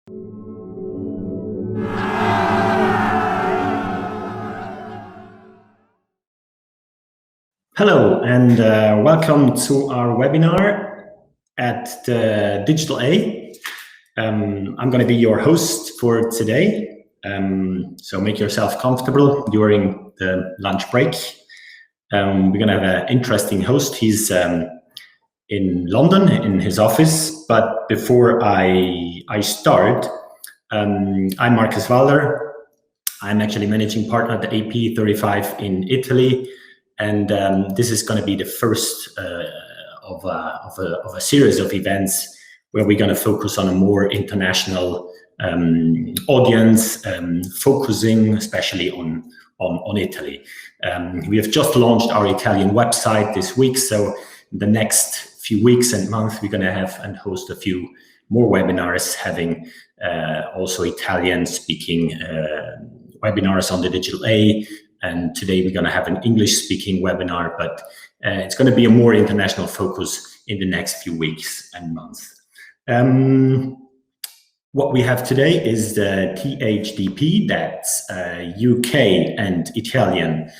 Hello, and welcome to our webinar at the Digital A. I'm going to be your host for today, so make yourself comfortable during the lunch break. We're going to have an interesting host. He's in London in his office, but before I start, I'm Marcus Walder. I'm actually managing partner at the AP35 in Italy. And this is going to be the first of a series of events where we're going to focus on a more international audience, focusing especially on Italy. We have just launched our Italian website this week, so in the next few weeks and months we're going to have and host a few more webinars, having also Italian speaking webinars on the Digital A. And today we're going to have an English-speaking webinar, but it's going to be a more international focus in the next few weeks and months. What we have today is the THDP, that's UK and Italian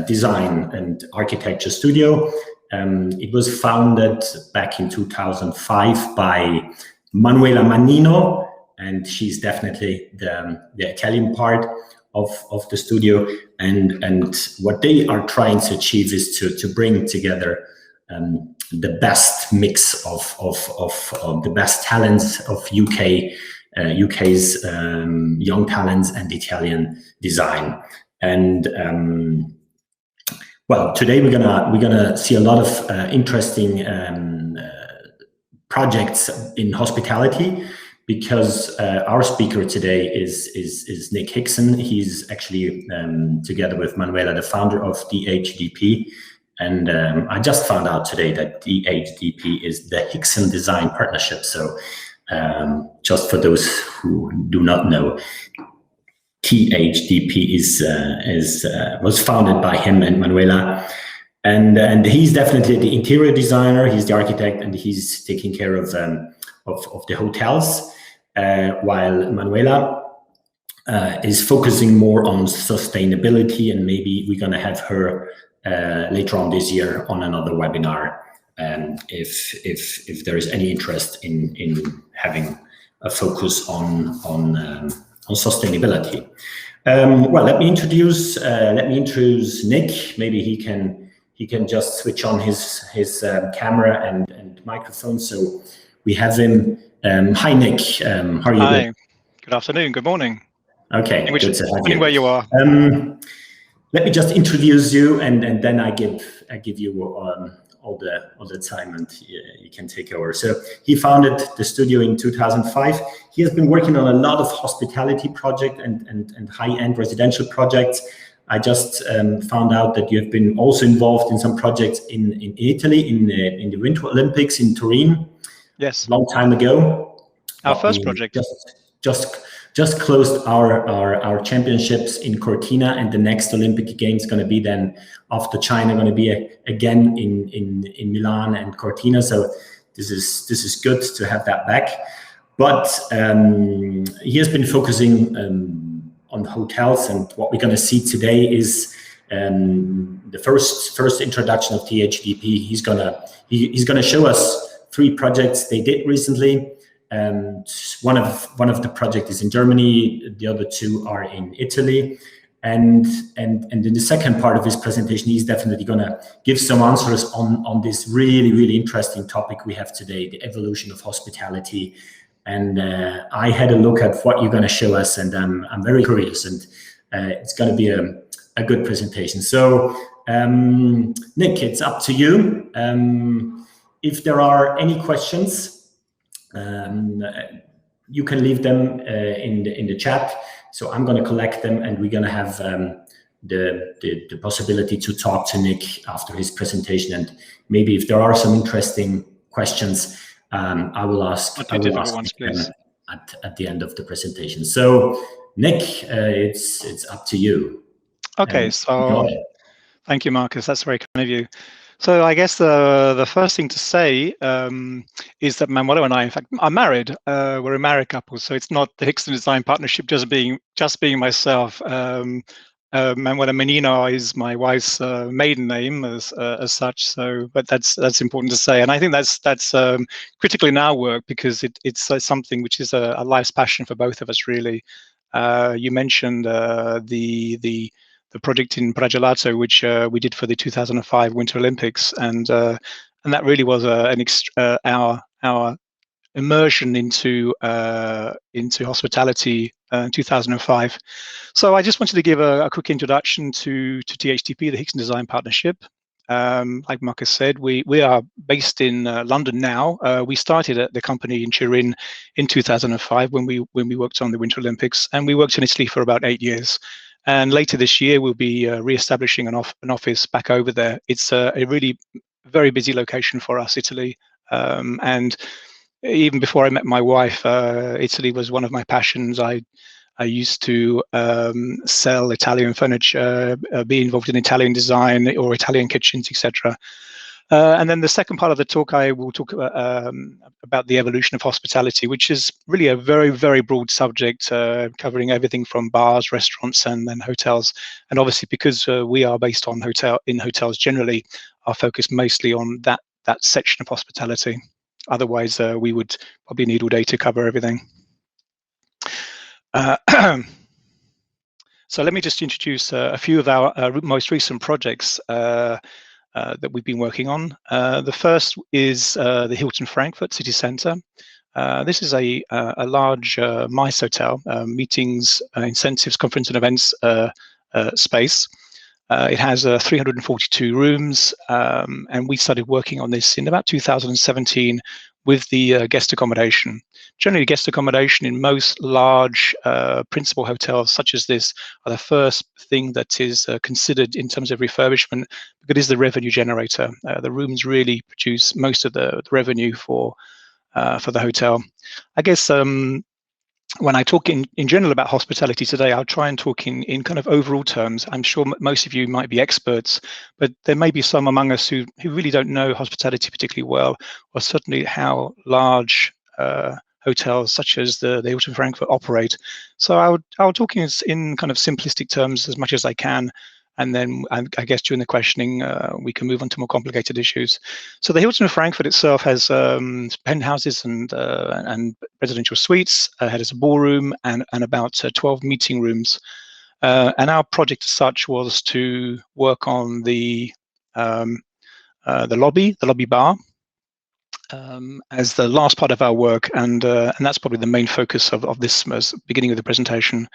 design and architecture studio. It was founded back in 2005 by Manuela Mannino, and she's definitely the Italian part of the studio, and what they are trying to achieve is to bring together the best mix of the best talents of UK's young talents and Italian design. And well, today we're gonna see a lot of interesting projects in hospitality, because our speaker today is J Hickson. He's actually together with Manuela, the founder of DHDP. And I just found out today that DHDP is the Hickson Design Partnership. So just for those who do not know, THDP was founded by him and Manuela. And he's definitely the interior designer, he's the architect, and he's taking care of the hotels. While Manuela is focusing more on sustainability, and maybe we're going to have her later on this year on another webinar, if there is any interest in having a focus on sustainability. Well, let me introduce Nick. Maybe he can just switch on his camera and microphone, so we have him. Hi, Nick. How are you doing? Good afternoon. Good morning. Okay, good to have you. Where you are. Let me just introduce you, and then I give you all the time, and you can take over. So he founded the studio in 2005. He has been working on a lot of hospitality projects and high-end residential projects. I just found out that you have been also involved in some projects in Italy, in the Winter Olympics in Turin. Yes. A long time ago. Our first project. Just closed our championships in Cortina, and the next Olympic Games going to be then after China, going to be again in Milan and Cortina. So this is good to have that back. But he has been focusing on hotels, and what we're going to see today is the first introduction of THDP. He's gonna show us 3 projects they did recently. And one of the project is in Germany, the other 2 are in Italy. And in the second part of his presentation, he's definitely gonna give some answers on this really interesting topic we have today, the evolution of hospitality. And I had a look at what you're gonna show us, and I'm very curious, and it's gonna be a good presentation. So Nick, it's up to you. If there are any questions, you can leave them in the chat. So I'm going to collect them, and we're going to have the possibility to talk to Nick after his presentation. And maybe if there are some interesting questions, I will ask them at the end of the presentation. So Nick, it's up to you. Okay, so thank you, Marcus. That's very kind of you. So I guess the first thing to say is that Manuela and I, in fact, are married. We're a married couple, so it's not the Hickson Design Partnership just being myself. Manuela Menino is my wife's maiden name as such. So, but that's important to say, and I think that's critical in our work because it's something which is a life's passion for both of us, really. You mentioned the project in Pragelato, which we did for the 2005 Winter Olympics, and that really was our immersion into hospitality in 2005. So I just wanted to give a quick introduction to THDP, the Hickson Design Partnership. Like Marcus said, we are based in London now. We started at the company in Turin in 2005 when we worked on the Winter Olympics, and we worked in Italy for about 8 years. And later this year, we'll be re-establishing an office back over there. It's a really very busy location for us, Italy. And even before I met my wife, Italy was one of my passions. I used to sell Italian furniture, be involved in Italian design or Italian kitchens, etc. And then the second part of the talk, I will talk about the evolution of hospitality, which is really a very, very broad subject, covering everything from bars, restaurants, and then hotels. And obviously, because we are based on hotels generally, our focus mostly on that section of hospitality. Otherwise, we would probably need all day to cover everything. So let me just introduce a few of our most recent projects that we've been working on. The first is the Hilton Frankfurt City Centre. This is a large MICE hotel, meetings, incentives, conference and events space. It has 342 rooms, and we started working on this in about 2017 with the guest accommodation. Generally, guest accommodation in most large principal hotels such as this are the first thing that is considered in terms of refurbishment, because it is the revenue generator. The rooms really produce most of the revenue for the hotel. I guess when I talk in general about hospitality today, I'll try and talk in kind of overall terms. I'm sure most of you might be experts, but there may be some among us who really don't know hospitality particularly well, or certainly how large hotels such as the Hilton Frankfurt operate. So I'll talk in kind of simplistic terms as much as I can, and then I guess during the questioning we can move on to more complicated issues. So the Hilton Frankfurt itself has penthouses and residential suites. It has a ballroom and about 12 meeting rooms. And our project as such was to work on the lobby bar, as the last part of our work, and that's probably the main focus of this beginning of the presentation.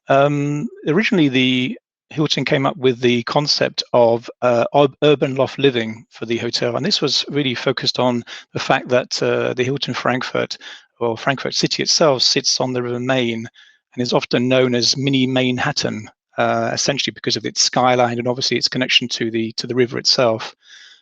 Originally, the Hilton came up with the concept of urban loft living for the hotel, and this was really focused on the fact that the Hilton Frankfurt, or Frankfurt City itself, sits on the River Main and is often known as Mini Manhattan, essentially because of its skyline and obviously its connection to the river itself.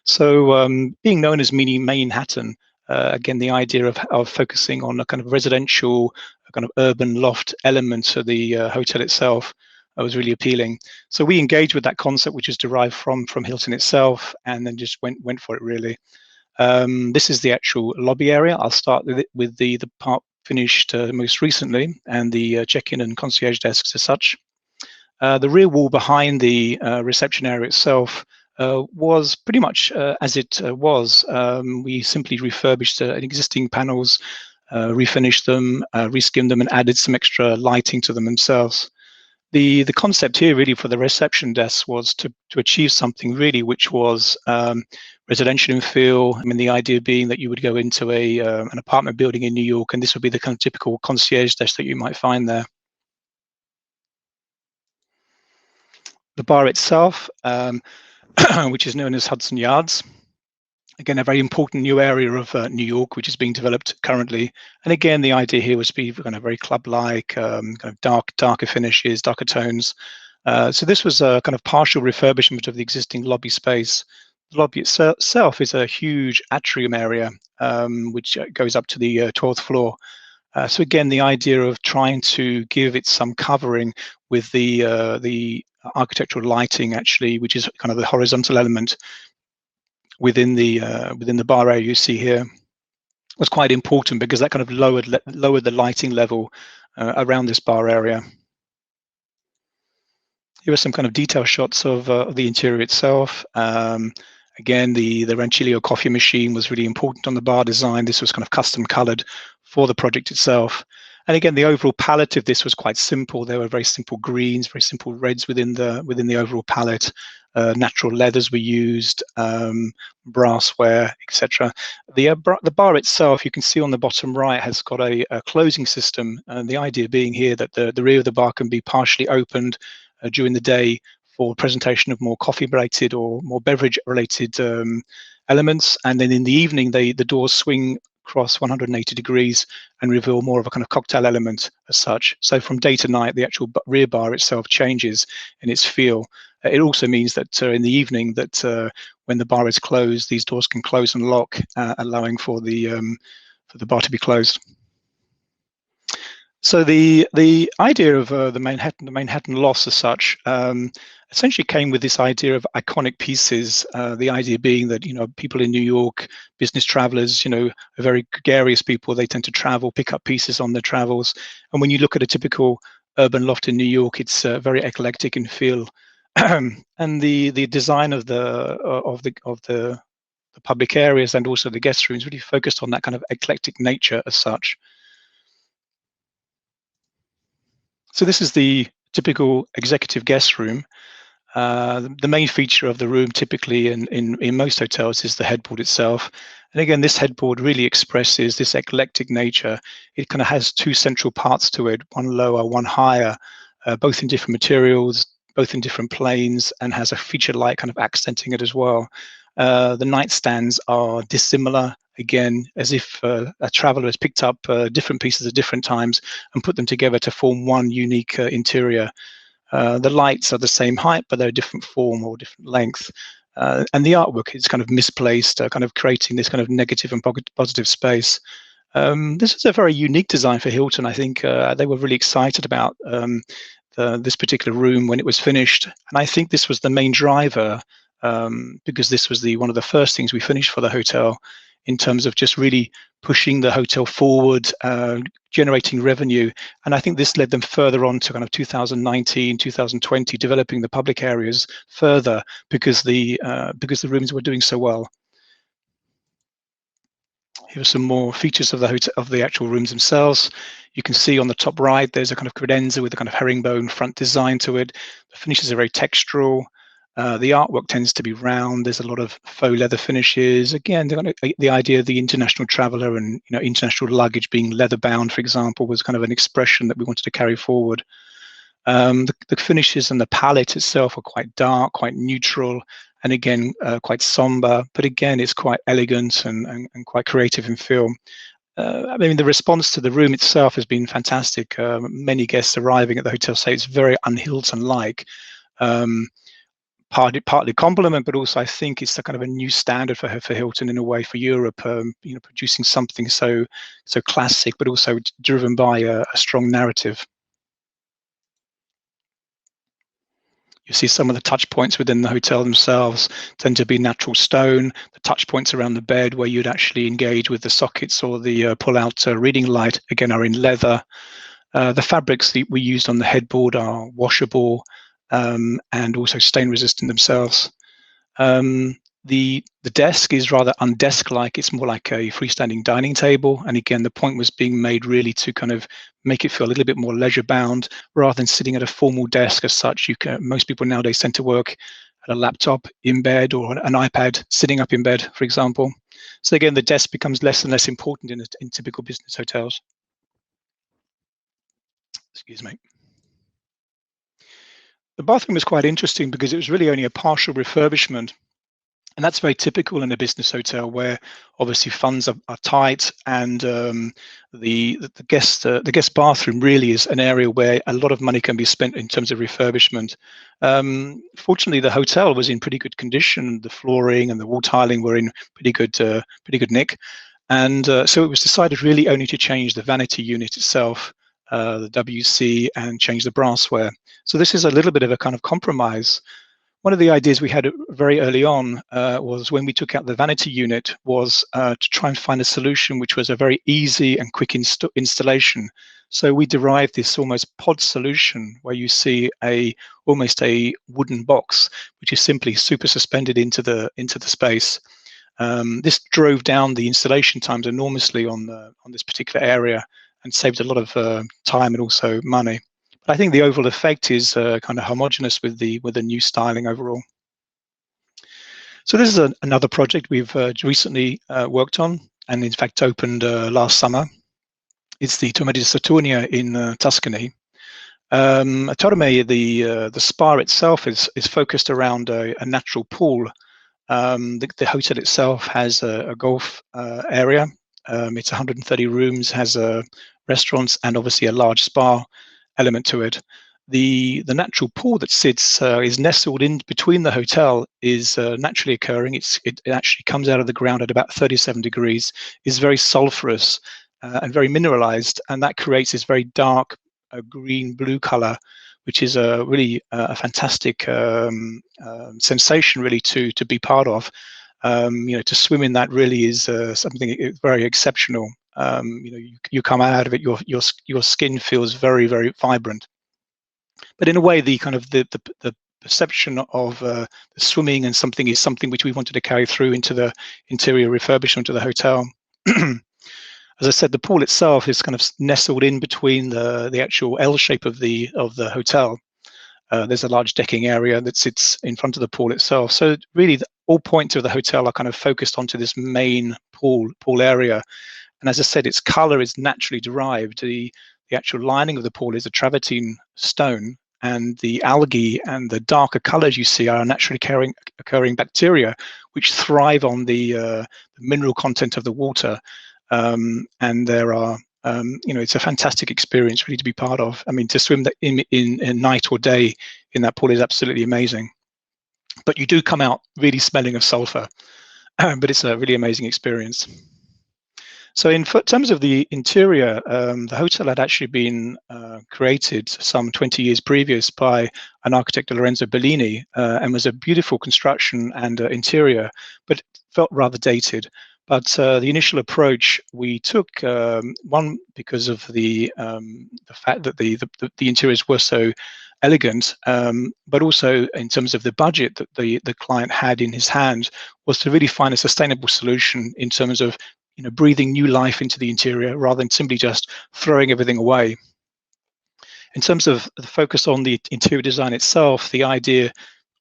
So being known as Mini Manhattan, again, the idea of focusing on a kind of residential, kind of urban loft element to the hotel itself was really appealing. So we engaged with that concept, which is derived from Hilton itself, and then just went for it, really. This is the actual lobby area. I'll start with the part finished most recently, and the check-in and concierge desks as such. The rear wall behind the reception area itself was pretty much as it was. We simply refurbished existing panels, refinished them, reskimmed them, and added some extra lighting to them themselves. The concept here really for the reception desk was to achieve something really which was residential in feel. I mean, the idea being that you would go into an apartment building in New York, and this would be the kind of typical concierge desk that you might find there. The bar itself, which is known as Hudson Yards. Again, a very important new area of New York, which is being developed currently. And again, the idea here was to be kind of very club-like, kind of darker finishes, darker tones. So this was a kind of partial refurbishment of the existing lobby space. The lobby itself is a huge atrium area, which goes up to the 12th floor. So again, the idea of trying to give it some covering with the architectural lighting, actually, which is kind of the horizontal element, within the bar area you see here was quite important, because that kind of lowered the lighting level around this bar area. Here are some kind of detail shots of the interior itself. Again, the Rancilio coffee machine was really important on the bar design. This was kind of custom colored for the project itself. And again, the overall palette of this was quite simple. There were very simple greens, very simple reds within the overall palette. Natural leathers were used, brassware, etc. The bar itself, you can see on the bottom right, has got a closing system. The idea being here that the rear of the bar can be partially opened during the day for presentation of more coffee-related or more beverage-related elements, and then in the evening the doors swing across 180 degrees and reveal more of a kind of cocktail element as such. So from day to night, the actual rear bar itself changes in its feel. It also means that in the evening, that when the bar is closed, these doors can close and lock, allowing for the bar to be closed. So the idea of the Manhattan loss as such essentially came with this idea of iconic pieces. The idea being that, people in New York, business travelers, are very gregarious people. They tend to travel, pick up pieces on their travels. And when you look at a typical urban loft in New York, it's very eclectic in feel. And the design of the public areas and also the guest rooms really focused on that kind of eclectic nature as such. So this is the typical executive guest room. The main feature of the room typically in most hotels is the headboard itself. And again, this headboard really expresses this eclectic nature. It kind of has two central parts to it, one lower, one higher, both in different materials, both in different planes, and has a feature light kind of accenting it as well. The nightstands are dissimilar, again, as if a traveler has picked up different pieces at different times and put them together to form one unique interior. The lights are the same height, but they're a different form or different length. And the artwork is kind of misplaced, kind of creating this kind of negative and positive space. This is a very unique design for Hilton. I think they were really excited about this particular room when it was finished. And I think this was the main driver, because this was one of the first things we finished for the hotel, in terms of just really pushing the hotel forward, generating revenue. And I think this led them further on to kind of 2019, 2020, developing the public areas further, because the rooms were doing so well. Here are some more features of the hotel, of the actual rooms themselves. You can see on the top right, there's a kind of credenza with a kind of herringbone front design to it. The finishes are very textural. The artwork tends to be round. There's a lot of faux leather finishes. Again, the idea of the international traveler and international luggage being leather bound, for example, was kind of an expression that we wanted to carry forward. The finishes and the palette itself are quite dark, quite neutral, and again quite somber. But again, it's quite elegant and quite creative in feel. I mean, the response to the room itself has been fantastic. Many guests arriving at the hotel say it's very un-Hilton-like. Partly compliment, but also I think it's a kind of a new standard for Hilton in a way, for Europe. Producing something so classic, but also driven by a strong narrative. You see some of the touch points within the hotel themselves tend to be natural stone. The touch points around the bed where you'd actually engage with the sockets or the pull-out reading light, again, are in leather. The fabrics that we used on the headboard are washable, and also stain resistant themselves. The desk is rather undesk-like. It's more like a freestanding dining table. And again, the point was being made really to kind of make it feel a little bit more leisure-bound, rather than sitting at a formal desk as such. Most people nowadays tend to work at a laptop in bed, or an iPad sitting up in bed, for example. So again, the desk becomes less and less important in typical business hotels. Excuse me. The bathroom was quite interesting because it was really only a partial refurbishment. And that's very typical in a business hotel, where obviously funds are tight, and the guest bathroom really is an area where a lot of money can be spent in terms of refurbishment. Fortunately, the hotel was in pretty good condition. The flooring and the wall tiling were in pretty good nick, and so it was decided really only to change the vanity unit itself, the WC, and change the brassware. So this is a little bit of a kind of compromise. one of the ideas we had very early on was when we took out the vanity unit was to try and find a solution which was a very easy and quick installation. So we derived this almost pod solution where you see almost a wooden box which is simply super suspended into the space. This drove down the installation times enormously on this particular area and saved a lot of time and also money. But I think the overall effect is kind of homogeneous with the new styling overall. So this is another project we've recently worked on, and in fact opened last summer. It's the Torre di Saturnia in Tuscany. Torre, the spa itself is focused around a natural pool. The hotel itself has a golf area. It's 130 rooms, has restaurants, and obviously a large spa element to it. The natural pool that sits is nestled in between the hotel is naturally occurring. It actually comes out of the ground at about 37 degrees, is very sulfurous and very mineralized, and that creates this very dark green-blue color, which is really a fantastic sensation really to be part of. To swim in that really is something very exceptional. You come out of it, your skin feels very, very vibrant. But in a way, the kind of the perception of the swimming and something is something which we wanted to carry through into the interior refurbishment of the hotel. As I said, the pool itself is kind of nestled in between the actual L shape of the hotel. There's a large decking area that sits in front of the pool itself. So really, all points of the hotel are kind of focused onto this main pool area. And as I said, its color is naturally derived. The actual lining of the pool is a travertine stone, and the algae and the darker colors you see are naturally occurring bacteria which thrive on the mineral content of the water. And there are, it's a fantastic experience really to be part of. I mean, to swim in night or day in that pool is absolutely amazing. But you do come out really smelling of sulfur, but it's a really amazing experience. So in terms of the interior, the hotel had actually been created some 20 years previous by an architect, Lorenzo Bellini, and was a beautiful construction and interior, but felt rather dated. But the initial approach we took, one, because of the fact that the interiors were so elegant, but also in terms of the budget that the client had in his hand, was to really find a sustainable solution in terms of breathing new life into the interior rather than simply just throwing everything away. In terms of the focus on the interior design itself, the idea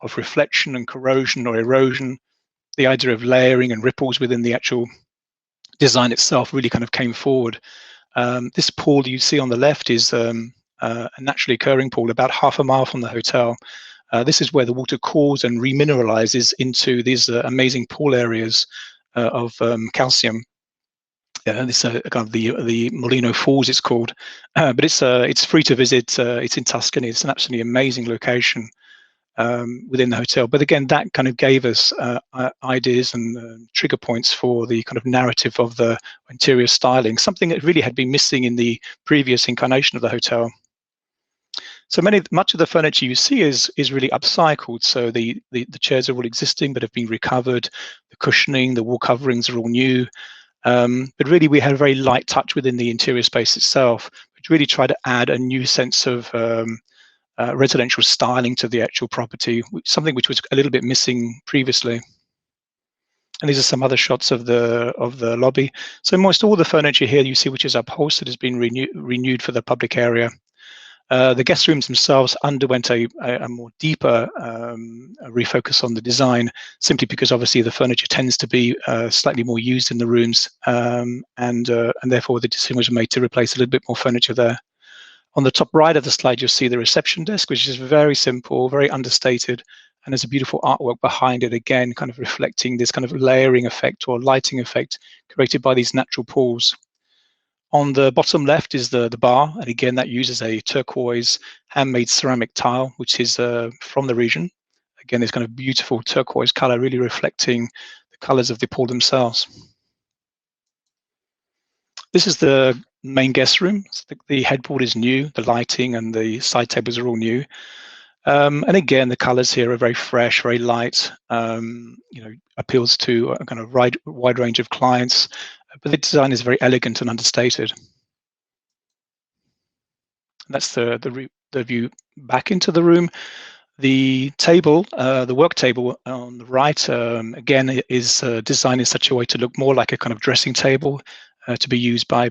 of reflection and corrosion or erosion, the idea of layering and ripples within the actual design itself really kind of came forward. This pool you see on the left is a naturally occurring pool about half a mile from the hotel. This is where the water cools and remineralizes into these amazing pool areas of calcium. This kind of the Molino Falls, it's called, but it's free to visit. It's in Tuscany. It's an absolutely amazing location within the hotel. But again, that kind of gave us ideas and trigger points for the kind of narrative of the interior styling, something that really had been missing in the previous incarnation of the hotel. So much of the furniture you see is really upcycled. So the chairs are all existing but have been recovered. The cushioning, the wall coverings are all new. But really, we had a very light touch within the interior space itself, which really tried to add a new sense of residential styling to the actual property, something which was a little bit missing previously. And these are some other shots of the lobby. So almost all the furniture here you see, which is upholstered, has been renewed for the public area. The guest rooms themselves underwent a more deeper refocus on the design, simply because obviously the furniture tends to be slightly more used in the rooms, and therefore the decision was made to replace a little bit more furniture there. On the top right of the slide, you'll see the reception desk, which is very simple, very understated, and there's a beautiful artwork behind it, again, kind of reflecting this kind of layering effect or lighting effect created by these natural pools. On the bottom left is the bar, and again, that uses a turquoise handmade ceramic tile, which is from the region. Again, this kind of beautiful turquoise color, really reflecting the colors of the pool themselves. This is the main guest room. The headboard is new, the lighting and the side tables are all new. And again, the colors here are very fresh, very light, appeals to a kind of wide range of clients, but the design is very elegant and understated. And that's the view back into the room. The table, the work table on the right, again, is designed in such a way to look more like a kind of dressing table, to be used by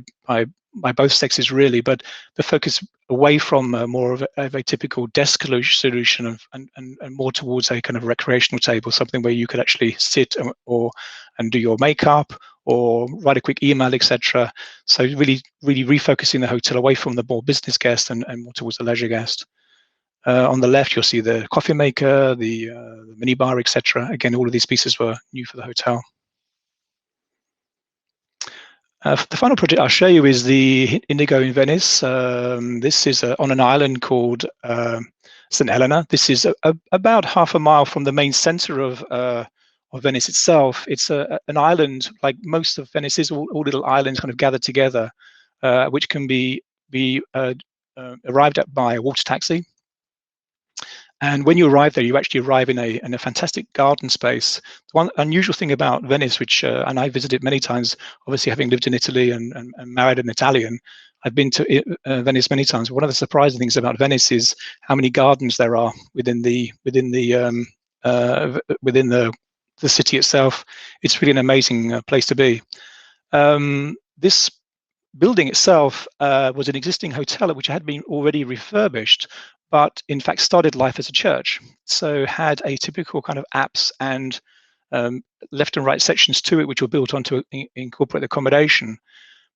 both sexes, really, but the focus away from more of a typical desk solution and more towards a kind of recreational table, something where you could actually sit and do your makeup or write a quick email, etc. So really refocusing the hotel away from the more business guest and more towards the leisure guest. On the left, you'll see the coffee maker, the mini bar, etc. Again, all of these pieces were new for the hotel. The final project I'll show you is the Indigo in Venice. This is on an island called St. Helena. This is about half a mile from the main center of Venice itself. It's an island, like most of Venice is, all little islands kind of gathered together, which can be arrived at by a water taxi. And when you arrive there, you actually arrive in a fantastic garden space. One unusual thing about Venice, which and I visited many times, obviously having lived in Italy and married an Italian, I've been to Venice many times. One of the surprising things about Venice is how many gardens there are within the city itself. It's really an amazing place to be. This building itself was an existing hotel which had been already refurbished, but in fact started life as a church. So had a typical kind of apse and left and right sections to it, which were built on to incorporate the accommodation.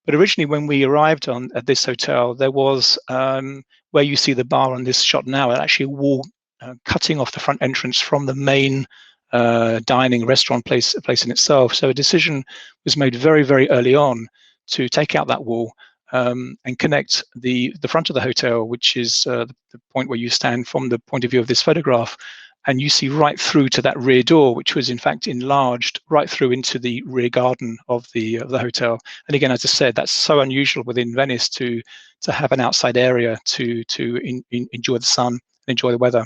But originally, when we arrived at this hotel, there was, where you see the bar on this shot now, actually a wall cutting off the front entrance from the main dining restaurant place in itself. So a decision was made very, very early on to take out that wall and connect the front of the hotel, which is the point where you stand from the point of view of this photograph, and you see right through to that rear door, which was in fact enlarged right through into the rear garden of the hotel. And again, as I said, that's so unusual within Venice to have an outside area to enjoy the sun and enjoy the weather.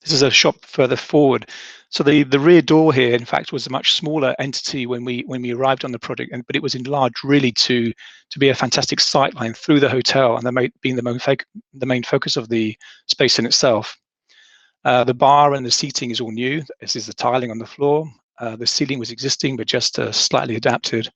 This is a shot further forward. So the rear door here, in fact, was a much smaller entity when we arrived on the project, but it was enlarged really to be a fantastic sightline through the hotel, and being the main focus of the space in itself. The bar and the seating is all new. This is the tiling on the floor. The ceiling was existing, but just slightly adapted.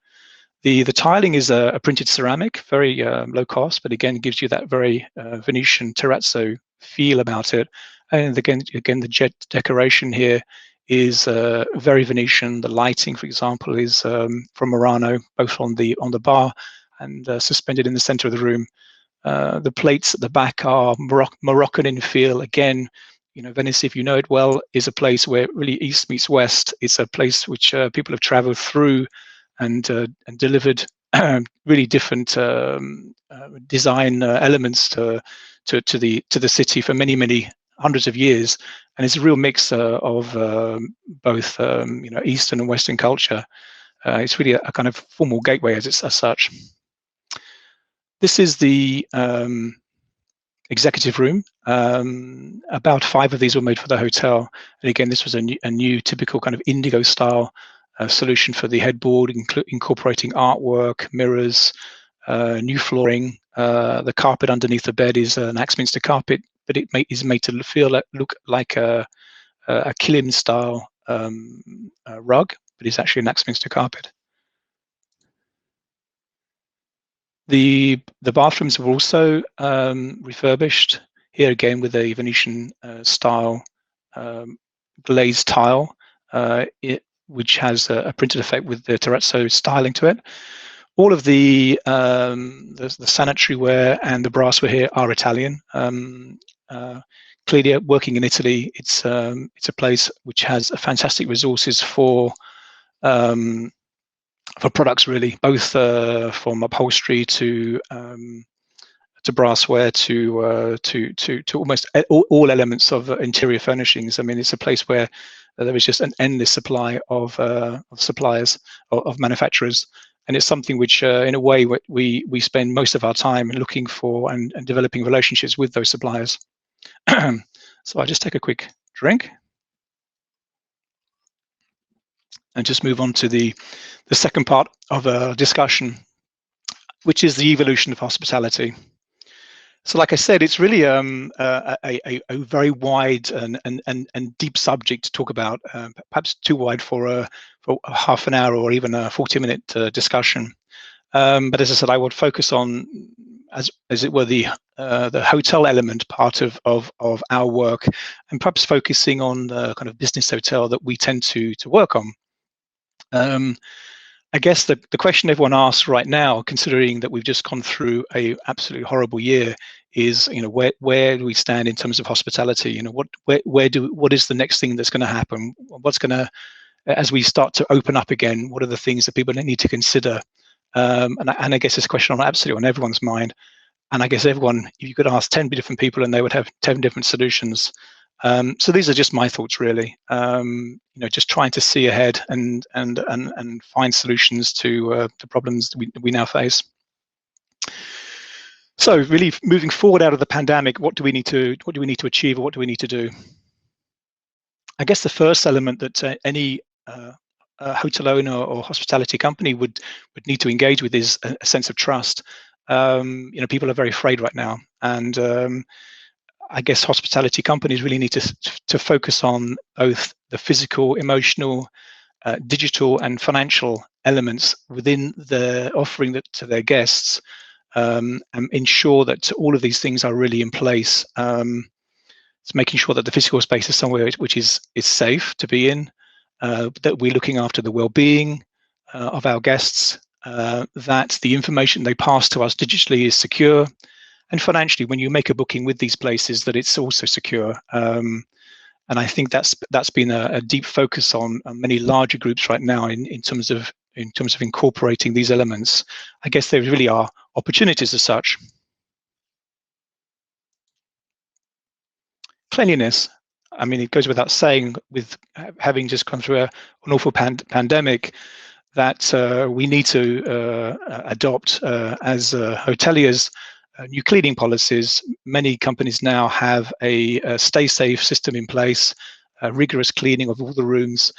The tiling is a printed ceramic, very low cost, but again gives you that very Venetian terrazzo feel about it. And again, the jet decoration here is very Venetian. The lighting, for example, is from Murano, both on the bar and suspended in the center of the room. The plates at the back are Moroccan in feel. Again, Venice, if you know it well, is a place where really East meets West. It's a place which people have traveled through and delivered really different design elements to the city for many hundreds of years, and it's a real mix of both Eastern and Western culture. It's really a kind of formal gateway as such. This is the executive room. About 5 of these were made for the hotel, and again, this was a new typical kind of Indigo style solution for the headboard, incorporating artwork, mirrors, new flooring. The carpet underneath the bed is an Axminster carpet, but it is made to look like a Kilim style rug, but it's actually an Axminster carpet. The bathrooms were also refurbished, here again with a Venetian style glazed tile, which has a printed effect with the terrazzo styling to it. All of the sanitary ware and the brassware here are Italian. Clearly, working in Italy, it's a place which has fantastic resources for products, really, both from upholstery to brassware to almost all elements of interior furnishings. I mean, it's a place where there is just an endless supply of suppliers, of manufacturers. and it's something which, in a way, we spend most of our time looking for and developing relationships with those suppliers. So I'll just take a quick drink and just move on to the second part of a discussion, which is the evolution of hospitality. So, like I said, it's really a very wide and deep subject to talk about, perhaps too wide for a half an hour or even a 40-minute discussion. But as I said, I would focus on, as it were, the hotel element part of our work, and perhaps focusing on the kind of business hotel that we tend to work on. I guess the question everyone asks right now, considering that we've just gone through a absolutely horrible year, is, where do we stand in terms of hospitality? What is the next thing that's going to happen? What's going to, as we start to open up again, what are the things that people need to consider? And I guess it's a question absolutely on everyone's mind. And I guess everyone, you could ask 10 different people and they would have 10 different solutions. So these are just my thoughts, really. Just trying to see ahead and find solutions to the problems that we now face. So really, moving forward out of the pandemic, what do we need to achieve, or what do we need to do? I guess the first element that any hotel owner or hospitality company would need to engage with is a sense of trust. People are very afraid right now, and I guess hospitality companies really need to focus on both the physical, emotional, digital, and financial elements within the offering to their guests, and ensure that all of these things are really in place. It's making sure that the physical space is somewhere which is safe to be in, that we're looking after the well-being of our guests, that the information they pass to us digitally is secure, and financially, when you make a booking with these places, that it's also secure. And I think that's been a deep focus on many larger groups right now in terms of incorporating these elements. I guess there really are opportunities as such. Cleanliness. I mean, it goes without saying, with having just gone through an awful pandemic, that we need to adopt as hoteliers new cleaning policies. Many companies now have a stay safe system in place, rigorous cleaning of all the rooms,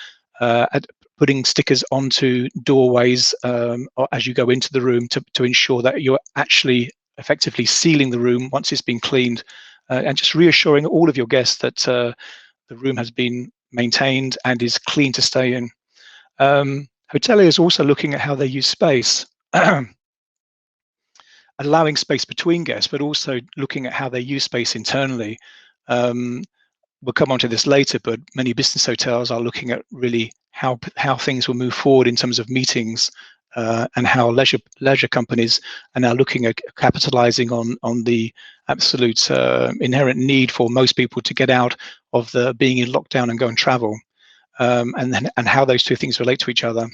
putting stickers onto doorways as you go into the room to ensure that you're actually effectively sealing the room once it's been cleaned, and just reassuring all of your guests that the room has been maintained and is clean to stay in. Hoteliers also looking at how they use space, allowing space between guests, but also looking at how they use space internally. We'll come on to this later, but many business hotels are looking at really how things will move forward in terms of meetings, and how leisure companies are now looking at capitalizing on the absolute inherent need for most people to get out of the being in lockdown and go and travel, and how those two things relate to each other.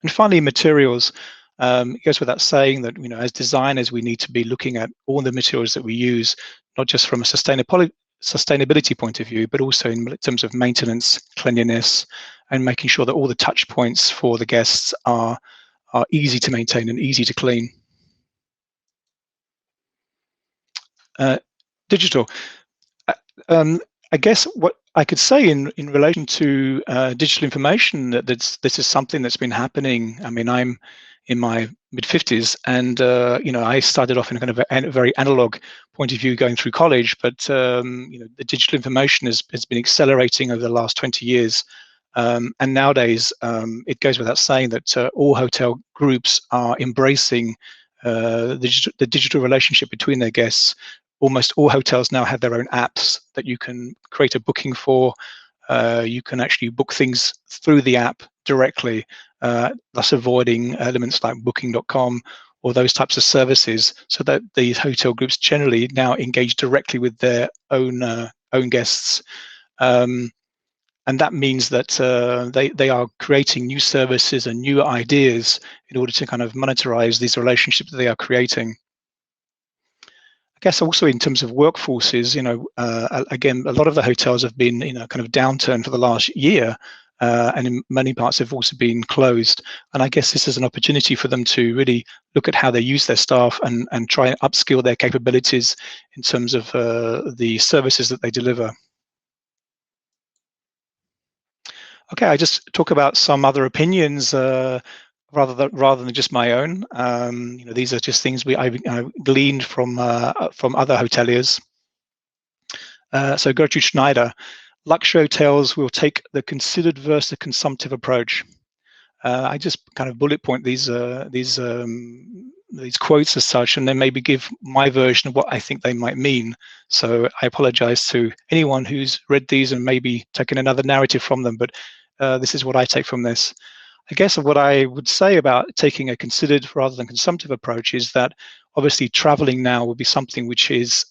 And finally, materials. It goes without saying that, as designers, we need to be looking at all the materials that we use, not just from a sustainability point of view, but also in terms of maintenance, cleanliness, and making sure that all the touch points for the guests are easy to maintain and easy to clean. Digital. I guess what I could say in relation to digital information, that this is something that's been happening. I mean, I'm in my mid-50s, and I started off in a kind of a very analog point of view going through college, but the digital information has been accelerating over the last 20 years. And nowadays, it goes without saying that all hotel groups are embracing the digital relationship between their guests. Almost all hotels now have their own apps that you can create a booking for. You can actually book things through the app directly, thus avoiding elements like booking.com or those types of services, so that these hotel groups generally now engage directly with their own guests. And that means that they are creating new services and new ideas in order to kind of monetize these relationships that they are creating. I guess also in terms of workforces, again, a lot of the hotels have been in a kind of downturn for the last year. and in many parts have also been closed. And I guess this is an opportunity for them to really look at how they use their staff and try and upskill their capabilities in terms of the services that they deliver. Okay, I just talk about some other opinions rather than just my own. These are just things I've gleaned from other hoteliers. So Gertrude Schneider, luxury hotels will take the considered versus the consumptive approach. I just kind of bullet point these quotes as such, and then maybe give my version of what I think they might mean. So I apologize to anyone who's read these and maybe taken another narrative from them, but this is what I take from this. I guess what I would say about taking a considered rather than consumptive approach is that obviously traveling now will be something which is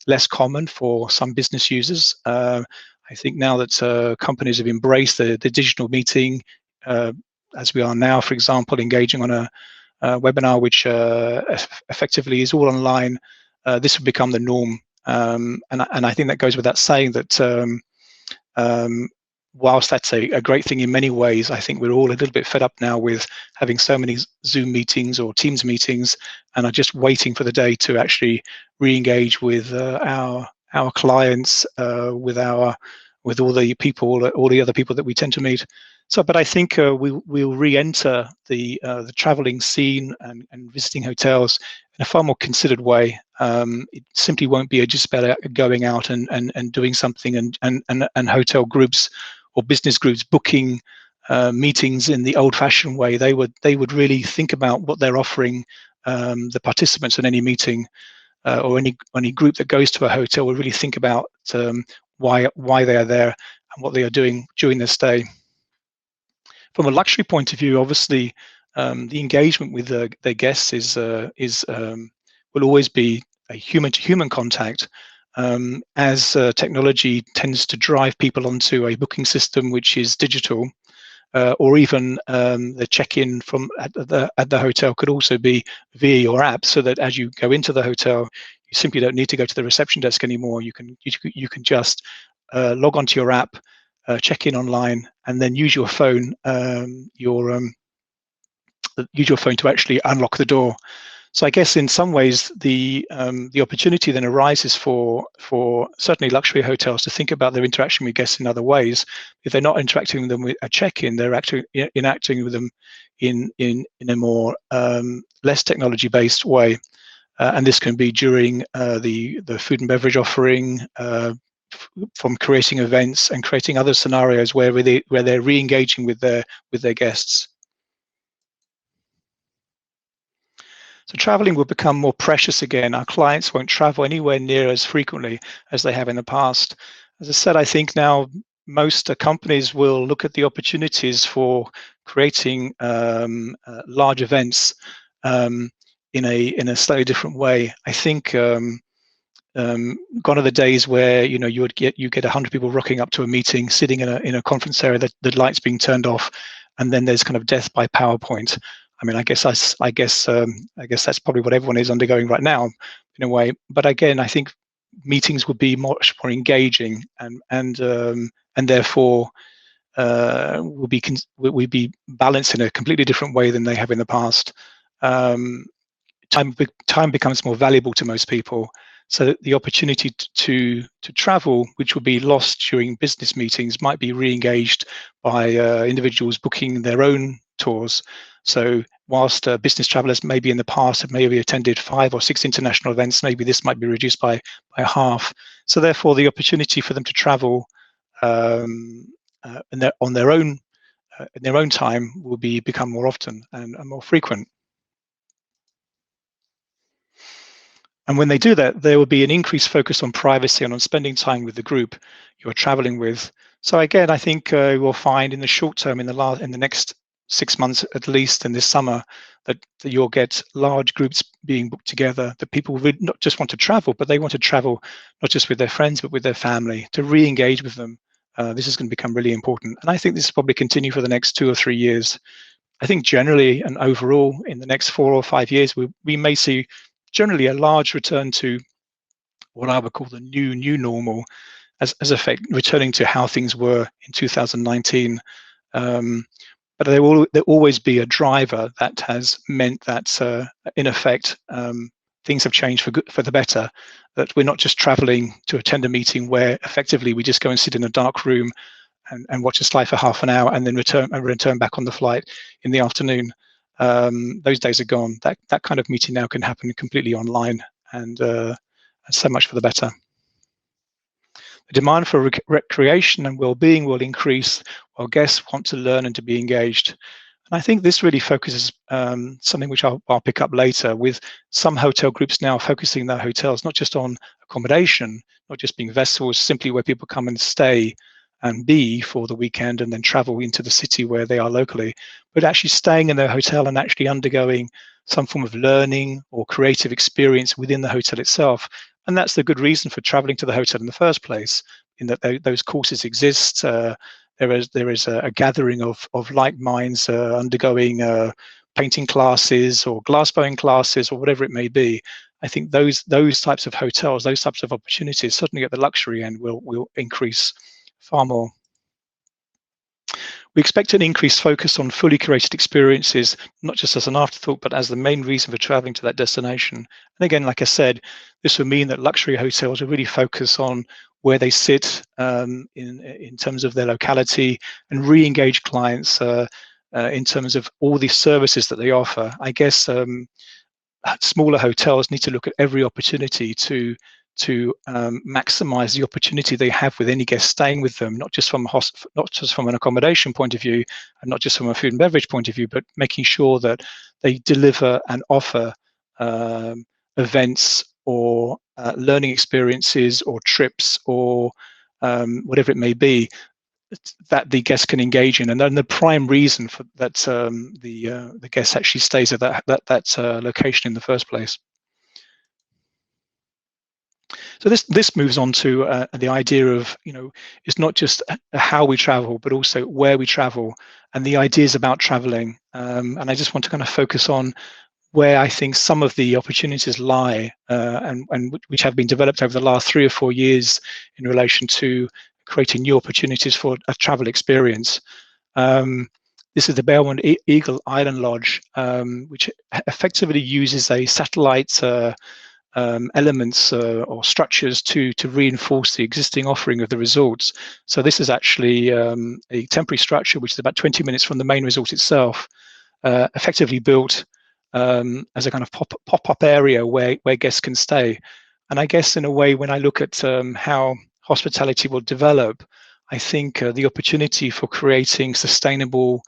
less common for some business users. I think now that companies have embraced the digital meeting, as we are now, for example, engaging on a webinar which effectively is all online, this will become the norm. And I think that goes without saying that whilst that's a great thing in many ways, I think we're all a little bit fed up now with having so many Zoom meetings or Teams meetings, and are just waiting for the day to actually re-engage with our clients, with all the people, all the other people that we tend to meet. So, but I think we'll re-enter the traveling scene and visiting hotels in a far more considered way. It simply won't be just about going out and doing something and hotel groups or business groups booking meetings in the old-fashioned way. They would really think about what they're offering the participants in any meeting, or any group that goes to a hotel will really think about why they are there and what they are doing during their stay. From a luxury point of view, obviously, the engagement with their guests will always be a human-to-human contact. As technology tends to drive people onto a booking system which is digital, or even the check-in at the hotel could also be via your app, so that as you go into the hotel, you simply don't need to go to the reception desk anymore. You can just log onto your app, check in online, and then use your phone to actually unlock the door. So I guess in some ways the opportunity then arises for certainly luxury hotels to think about their interaction with guests in other ways. If they're not interacting with them with a check-in, they're actually interacting with them in a more less technology-based way, and this can be during the food and beverage offering, from creating events and creating other scenarios where they're re-engaging with their guests. So traveling will become more precious again. Our clients won't travel anywhere near as frequently as they have in the past. As I said, I think now most companies will look at the opportunities for creating large events in a slightly different way. I think gone are the days where you get 100 people rocking up to a meeting, sitting in a conference area, the lights being turned off, and then there's kind of death by PowerPoint. I mean, I guess that's probably what everyone is undergoing right now, in a way. But again, I think meetings would be much more engaging, and therefore will be balanced in a completely different way than they have in the past. Time becomes more valuable to most people, so that the opportunity to travel, which will be lost during business meetings, might be re-engaged by individuals booking their own tours. So whilst business travelers maybe in the past have maybe attended 5 or 6 international events, maybe this might be reduced by half. So therefore, the opportunity for them to travel on their own time will become more often and more frequent. And when they do that, there will be an increased focus on privacy and on spending time with the group you're traveling with. So again, I think we'll find in the short term, in the next 6 months at least, in this summer, that you'll get large groups being booked together, that people will not just want to travel, but they want to travel not just with their friends, but with their family, to re-engage with them. This is going to become really important. And I think this will probably continue for the next 2 or 3 years. I think generally and overall, in the next 4 or 5 years, we may see generally a large return to what I would call the new normal. as effect returning to how things were in 2019. But there will always be a driver that has meant that, in effect, things have changed for the better. That we're not just traveling to attend a meeting where effectively we just go and sit in a dark room and watch a slide for half an hour and then return back on the flight in the afternoon. Those days are gone. That kind of meeting now can happen completely online, and so much for the better. The demand for recreation and well-being will increase while guests want to learn and to be engaged. And I think this really focuses something which I'll pick up later, with some hotel groups now focusing their hotels not just on accommodation, not just being vessels simply where people come and stay and be for the weekend and then travel into the city where they are locally, but actually staying in their hotel and actually undergoing some form of learning or creative experience within the hotel itself. And that's the good reason for traveling to the hotel in the first place, in that those courses exist. There is a gathering of like minds undergoing painting classes or glassblowing classes or whatever it may be. I think those types of hotels, those types of opportunities, certainly at the luxury end, will increase far more. We expect an increased focus on fully curated experiences, not just as an afterthought, but as the main reason for traveling to that destination. And again, like I said, this will mean that luxury hotels will really focus on where they sit in terms of their locality, and re-engage clients in terms of all the services that they offer. I guess smaller hotels need to look at every opportunity to maximize the opportunity they have with any guest staying with them, not just from an accommodation point of view, and not just from a food and beverage point of view, but making sure that they deliver and offer events or learning experiences or trips or whatever it may be that the guests can engage in. And then the prime reason for that the guest actually stays at that location in the first place. So this moves on to the idea of, it's not just how we travel, but also where we travel and the ideas about traveling. And I just want to kind of focus on where I think some of the opportunities lie, and which have been developed over the last 3 or 4 years in relation to creating new opportunities for a travel experience. This is the Belgian Eagle Island Lodge, which effectively uses a satellite elements or structures to reinforce the existing offering of the resorts. So this is actually a temporary structure which is about 20 minutes from the main resort itself, effectively built as a kind of pop-up area where guests can stay. And I guess in a way, when I look at how hospitality will develop, I think the opportunity for creating sustainable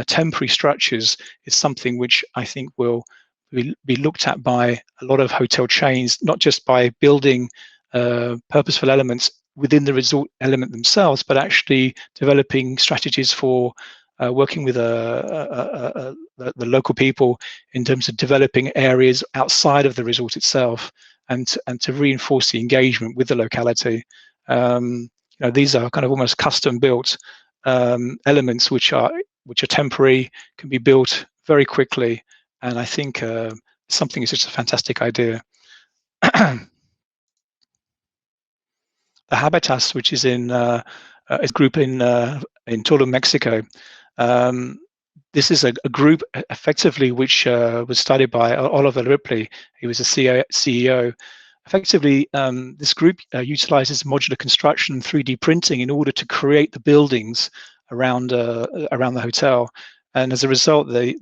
temporary structures is something which I think will be looked at by a lot of hotel chains, not just by building purposeful elements within the resort element themselves, but actually developing strategies for working with the local people in terms of developing areas outside of the resort itself, and to reinforce the engagement with the locality. These are kind of almost custom built elements which are temporary, can be built very quickly. And I think something is just a fantastic idea. The Habitas, which is in a group in Tulum, Mexico. This is a group effectively which was started by Oliver Ripley. He was a CEO. Effectively, this group utilizes modular construction and 3D printing in order to create the buildings around the hotel. And as a result, they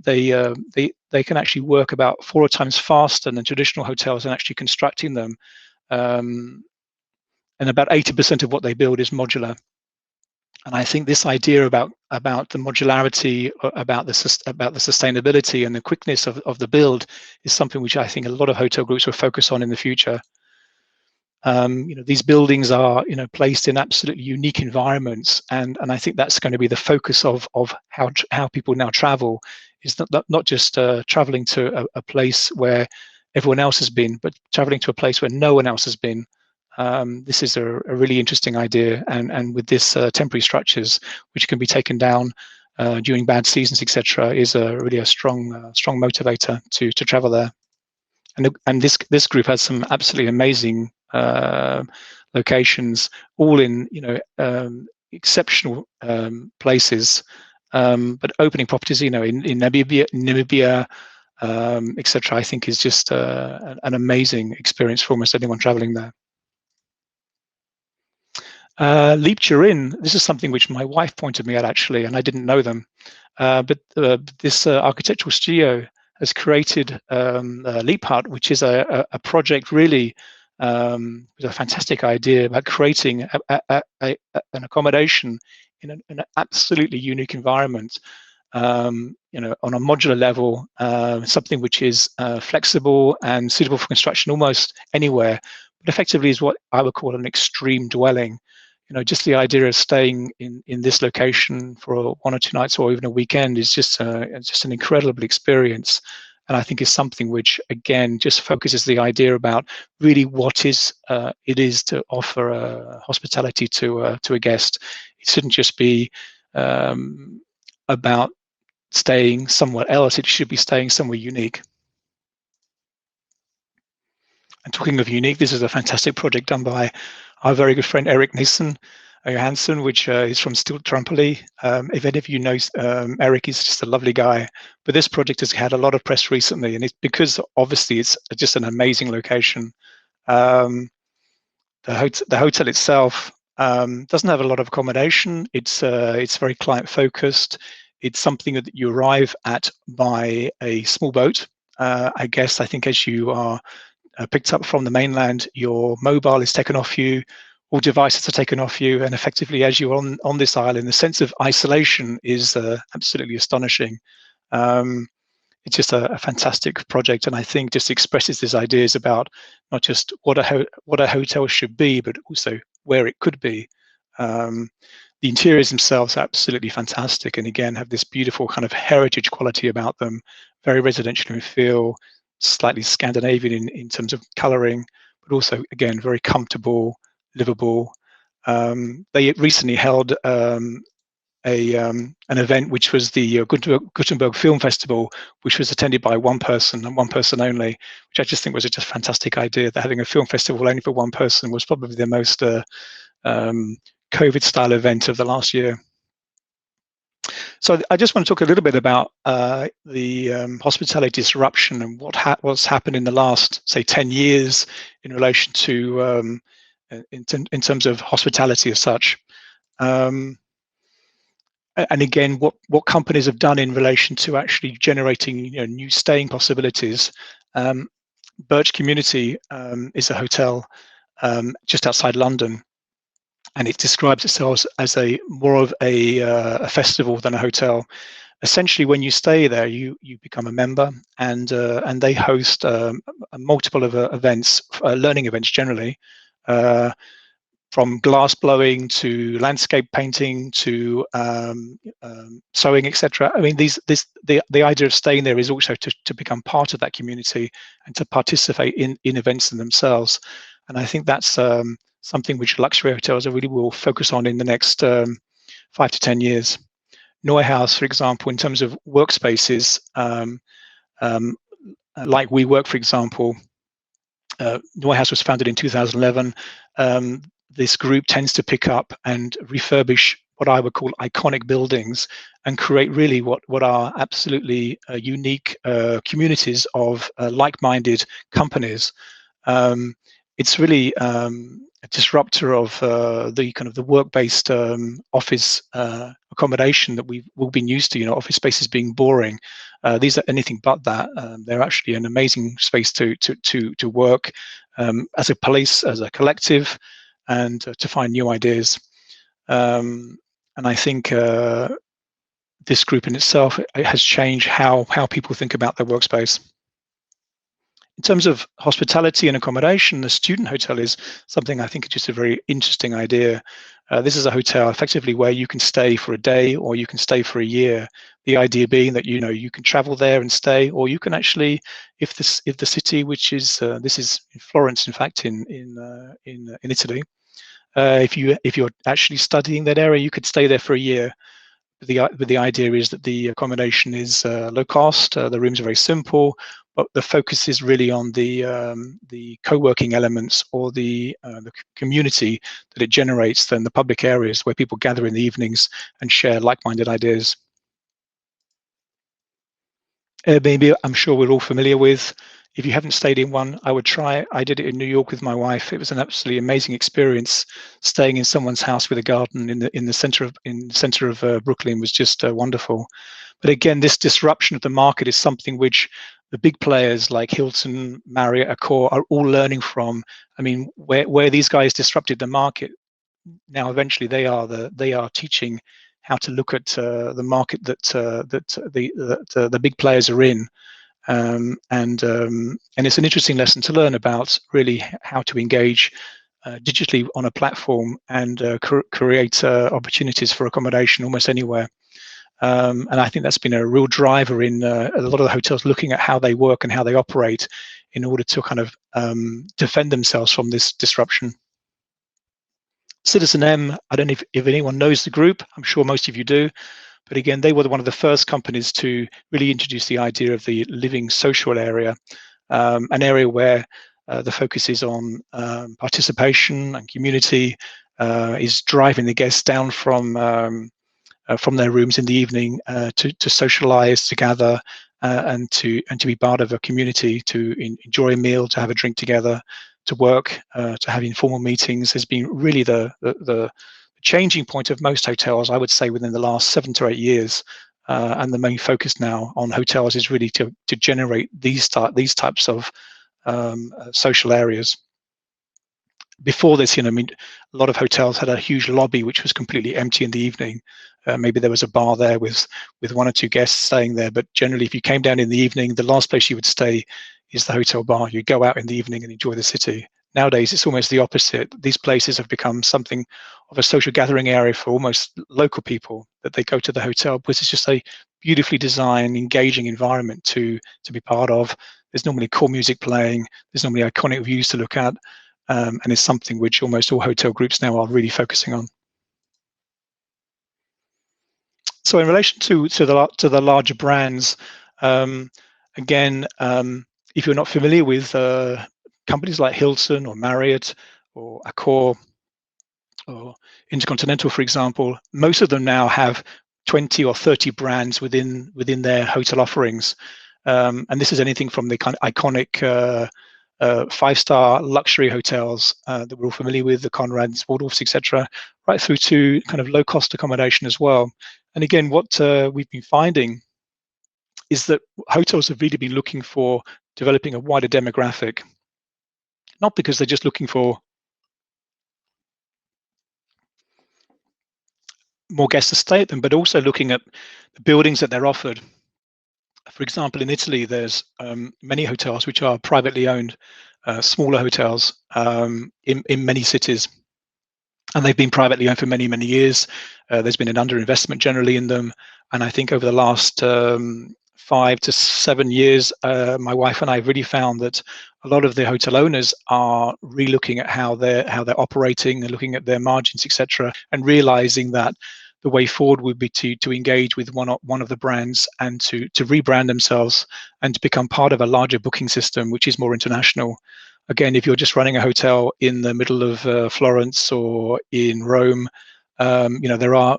can actually work about 4 times faster than traditional hotels in actually constructing them. And about 80% of what they build is modular. And I think this idea about the modularity, about the sustainability and the quickness of the build is something which I think a lot of hotel groups will focus on in the future. These buildings are placed in absolutely unique environments, and I think that's going to be the focus of how people now travel, is not just traveling to a place where everyone else has been, but traveling to a place where no one else has been. This is a really interesting idea, and with this temporary structures which can be taken down during bad seasons, etc., is really a strong motivator to travel there. and this group has some absolutely amazing locations, all in exceptional places, but opening properties, in Namibia, etc. I think is just an amazing experience for almost anyone traveling there. Leap Turin, this is something which my wife pointed me at actually, and I didn't know them. But this architectural studio has created Leap Hut, which is a project really with a fantastic idea about creating an accommodation in an absolutely unique environment. On a modular level, something which is flexible and suitable for construction almost anywhere, but effectively is what I would call an extreme dwelling. Just the idea of staying in this location for 1 or 2 nights or even a weekend is just an incredible experience. And I think is something which, again, just focuses the idea about really what it is to offer hospitality to a guest. It shouldn't just be about staying somewhere else. It should be staying somewhere unique. And talking of unique, this is a fantastic project done by our very good friend Erik Nissen Johansson, which is from Stilt Trampoline. If any of you know Erik, he's just a lovely guy. But this project has had a lot of press recently, and it's because obviously it's just an amazing location. The hotel itself doesn't have a lot of accommodation. It's very client focused. It's something that you arrive at by a small boat. I think as you are picked up from the mainland, your mobile is taken off you, all devices are taken off you, and effectively as you're on this island, the sense of isolation is absolutely astonishing. It's just a fantastic project, and I think just expresses these ideas about not just what a hotel should be, but also where it could be. The interiors themselves are absolutely fantastic, and again have this beautiful kind of heritage quality about them, very residential in feel, slightly Scandinavian in terms of colouring, but also again very comfortable, livable. They recently held an event which was the Gothenburg Film Festival, which was attended by one person and one person only, which I just think was a just fantastic idea. That having a film festival only for one person was probably the most COVID-style event of the last year. So I just want to talk a little bit about the hospitality disruption and what's happened in the last, say, 10 years in relation to in terms of hospitality as such. And again, what companies have done in relation to actually generating new staying possibilities. Birch Community is a hotel just outside London, and it describes itself as more of a festival than a hotel. Essentially, when you stay there, you become a member, and they host multiple of events, learning events generally, from glass blowing to landscape painting to sewing, etc. I mean, the idea of staying there is also to become part of that community and to participate in events in themselves. And I think that's something which luxury hotels really will focus on in the next 5 to 10 years. Neuhaus, for example, in terms of workspaces, like WeWork, for example, Neuhaus was founded in 2011. This group tends to pick up and refurbish what I would call iconic buildings and create really what are absolutely unique communities of like-minded companies. It's really a disruptor of the kind of the work-based office accommodation that we've all been used to. Office spaces being boring. These are anything but that. They're actually an amazing space to work as a place, as a collective, and to find new ideas. And I think this group in itself has changed how people think about their workspace. In terms of hospitality and accommodation, the student hotel is something I think is just a very interesting idea. This is a hotel effectively where you can stay for a day or you can stay for a year. The idea being that you can travel there and stay, or you can actually, if the city, which is this is in Florence, in fact, in Italy, if you're actually studying that area, you could stay there for a year. the idea is that the accommodation is low cost, the rooms are very simple, but the focus is really on the co-working elements or the community that it generates, then the public areas where people gather in the evenings and share like-minded ideas. Airbnb, I'm sure we're all familiar with. If you haven't stayed in one, I would try. I did it in New York with my wife. It was an absolutely amazing experience. Staying in someone's house with a garden in the center of Brooklyn was just wonderful. But again, this disruption of the market is something which the big players like Hilton, Marriott, Accor are all learning from. I mean, where these guys disrupted the market, now eventually they are teaching how to look at the market that the big players are in. And it's an interesting lesson to learn about really how to engage digitally on a platform and create opportunities for accommodation almost anywhere. And I think that's been a real driver in a lot of the hotels looking at how they work and how they operate in order to kind of defend themselves from this disruption. Citizen M, I don't know if anyone knows the group. I'm sure most of you do. But again, they were one of the first companies to really introduce the idea of the living social area, an area where the focus is on participation and community, is driving the guests down from their rooms in the evening to socialize, to gather, and to be part of a community, to enjoy a meal, to have a drink together, to work, to have informal meetings, has been really the changing point of most hotels, I would say, within the last 7 to 8 years. And the main focus now on hotels is really to generate these types of social areas. Before this, I mean, a lot of hotels had a huge lobby which was completely empty in the evening. Maybe there was a bar there with 1 or 2 guests staying there, but generally, if you came down in the evening, the last place you would stay is the hotel bar. You'd go out in the evening and enjoy the city. Nowadays, it's almost the opposite. These places have become something of a social gathering area for almost local people, that they go to the hotel because it's just a beautifully designed, engaging environment to be part of. There's normally cool music playing. There's normally iconic views to look at. And it's something which almost all hotel groups now are really focusing on. So in relation to the larger brands, again, if you're not familiar with companies like Hilton or Marriott or Accor or Intercontinental, for example, most of them now have 20 or 30 brands within their hotel offerings. And this is anything from the kind of iconic 5-star luxury hotels that we're all familiar with, the Conrads, Waldorfs, etc., right through to kind of low-cost accommodation as well. And again, what we've been finding is that hotels have really been looking for developing a wider demographic, not because they're just looking for more guests to stay at them, but also looking at the buildings that they're offered. For example, in Italy, there's many hotels which are privately owned, smaller hotels in many cities. And they've been privately owned for many, many years. There's been an underinvestment generally in them. And I think over the last 5 to 7 years, my wife and I have really found that a lot of the hotel owners are re-looking at how they're operating and looking at their margins, etc., and realizing that the way forward would be to engage with one of the brands and to rebrand themselves and to become part of a larger booking system, which is more international. Again, if you're just running a hotel in the middle of Florence or in Rome, there are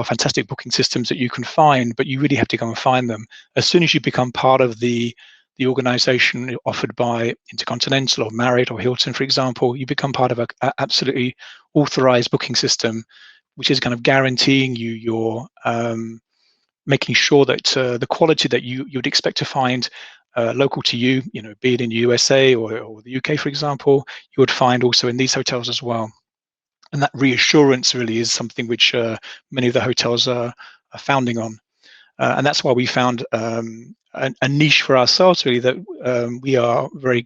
fantastic booking systems that you can find, but you really have to go and find them. As soon as you become part of the organization offered by Intercontinental or Marriott or Hilton, for example, you become part of a absolutely authorized booking system, which is kind of guaranteeing you your making sure that the quality that you would expect to find local to you, be it in the USA or the UK, for example, you would find also in these hotels as well. And that reassurance really is something which many of the hotels are founding on. And that's why we found a niche for ourselves, really, that we are very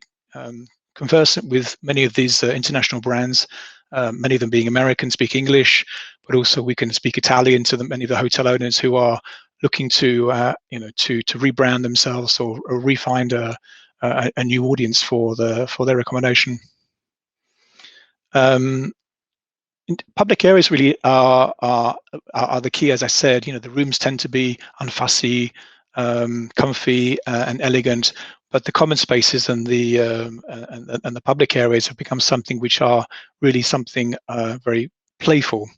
conversant with many of these international brands, many of them being American, speak English, but also we can speak Italian to many of the hotel owners who are looking to rebrand themselves or re-find a new audience for their accommodation. Public areas really are the key. As I said, the rooms tend to be unfussy, comfy, and elegant, but the common spaces and the public areas have become something which are really something very playful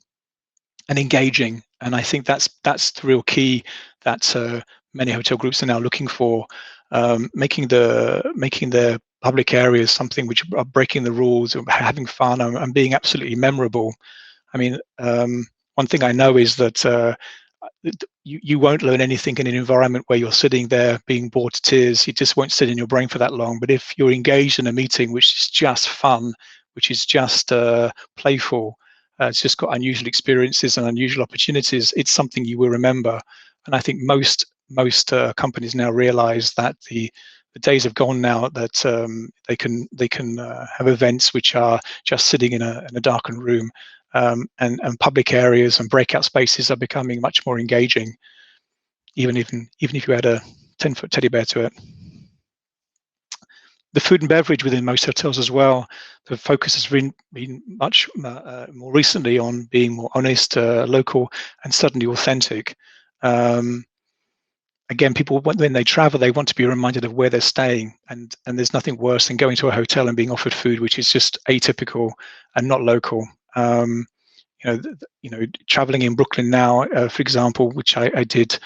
and engaging. And I think that's the real key that many hotel groups are now looking for, making the public areas something which are breaking the rules, having fun, and being absolutely memorable. I mean, one thing I know is that you won't learn anything in an environment where you're sitting there being bored to tears. It just won't sit in your brain for that long. But if you're engaged in a meeting which is just fun, which is just playful, it's just got unusual experiences and unusual opportunities, it's something you will remember. And I think most companies now realize that the days have gone now that they can have events which are just sitting in a darkened room, and public areas and breakout spaces are becoming much more engaging, even if you add a 10-foot teddy bear to it. The food and beverage within most hotels as well, the focus has been much more recently on being more honest, local, and certainly authentic. Again, people, when they travel, they want to be reminded of where they're staying, and there's nothing worse than going to a hotel and being offered food which is just atypical and not local. Traveling in Brooklyn now, for example, which I did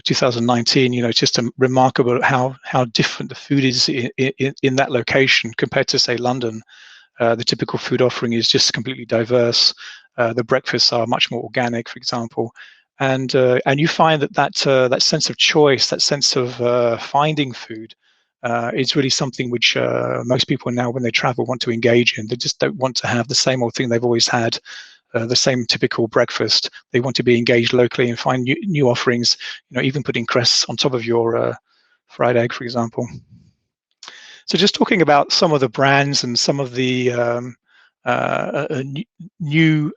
2019, it's just remarkable how different the food is in that location compared to, say, London. The typical food offering is just completely diverse. The breakfasts are much more organic, for example. And you find that sense of choice, that sense of finding food, is really something which most people now, when they travel, want to engage in. They just don't want to have the same old thing they've always had, the same typical breakfast. They want to be engaged locally and find new offerings. Even putting cress on top of your fried egg, for example. So just talking about some of the brands and some of the new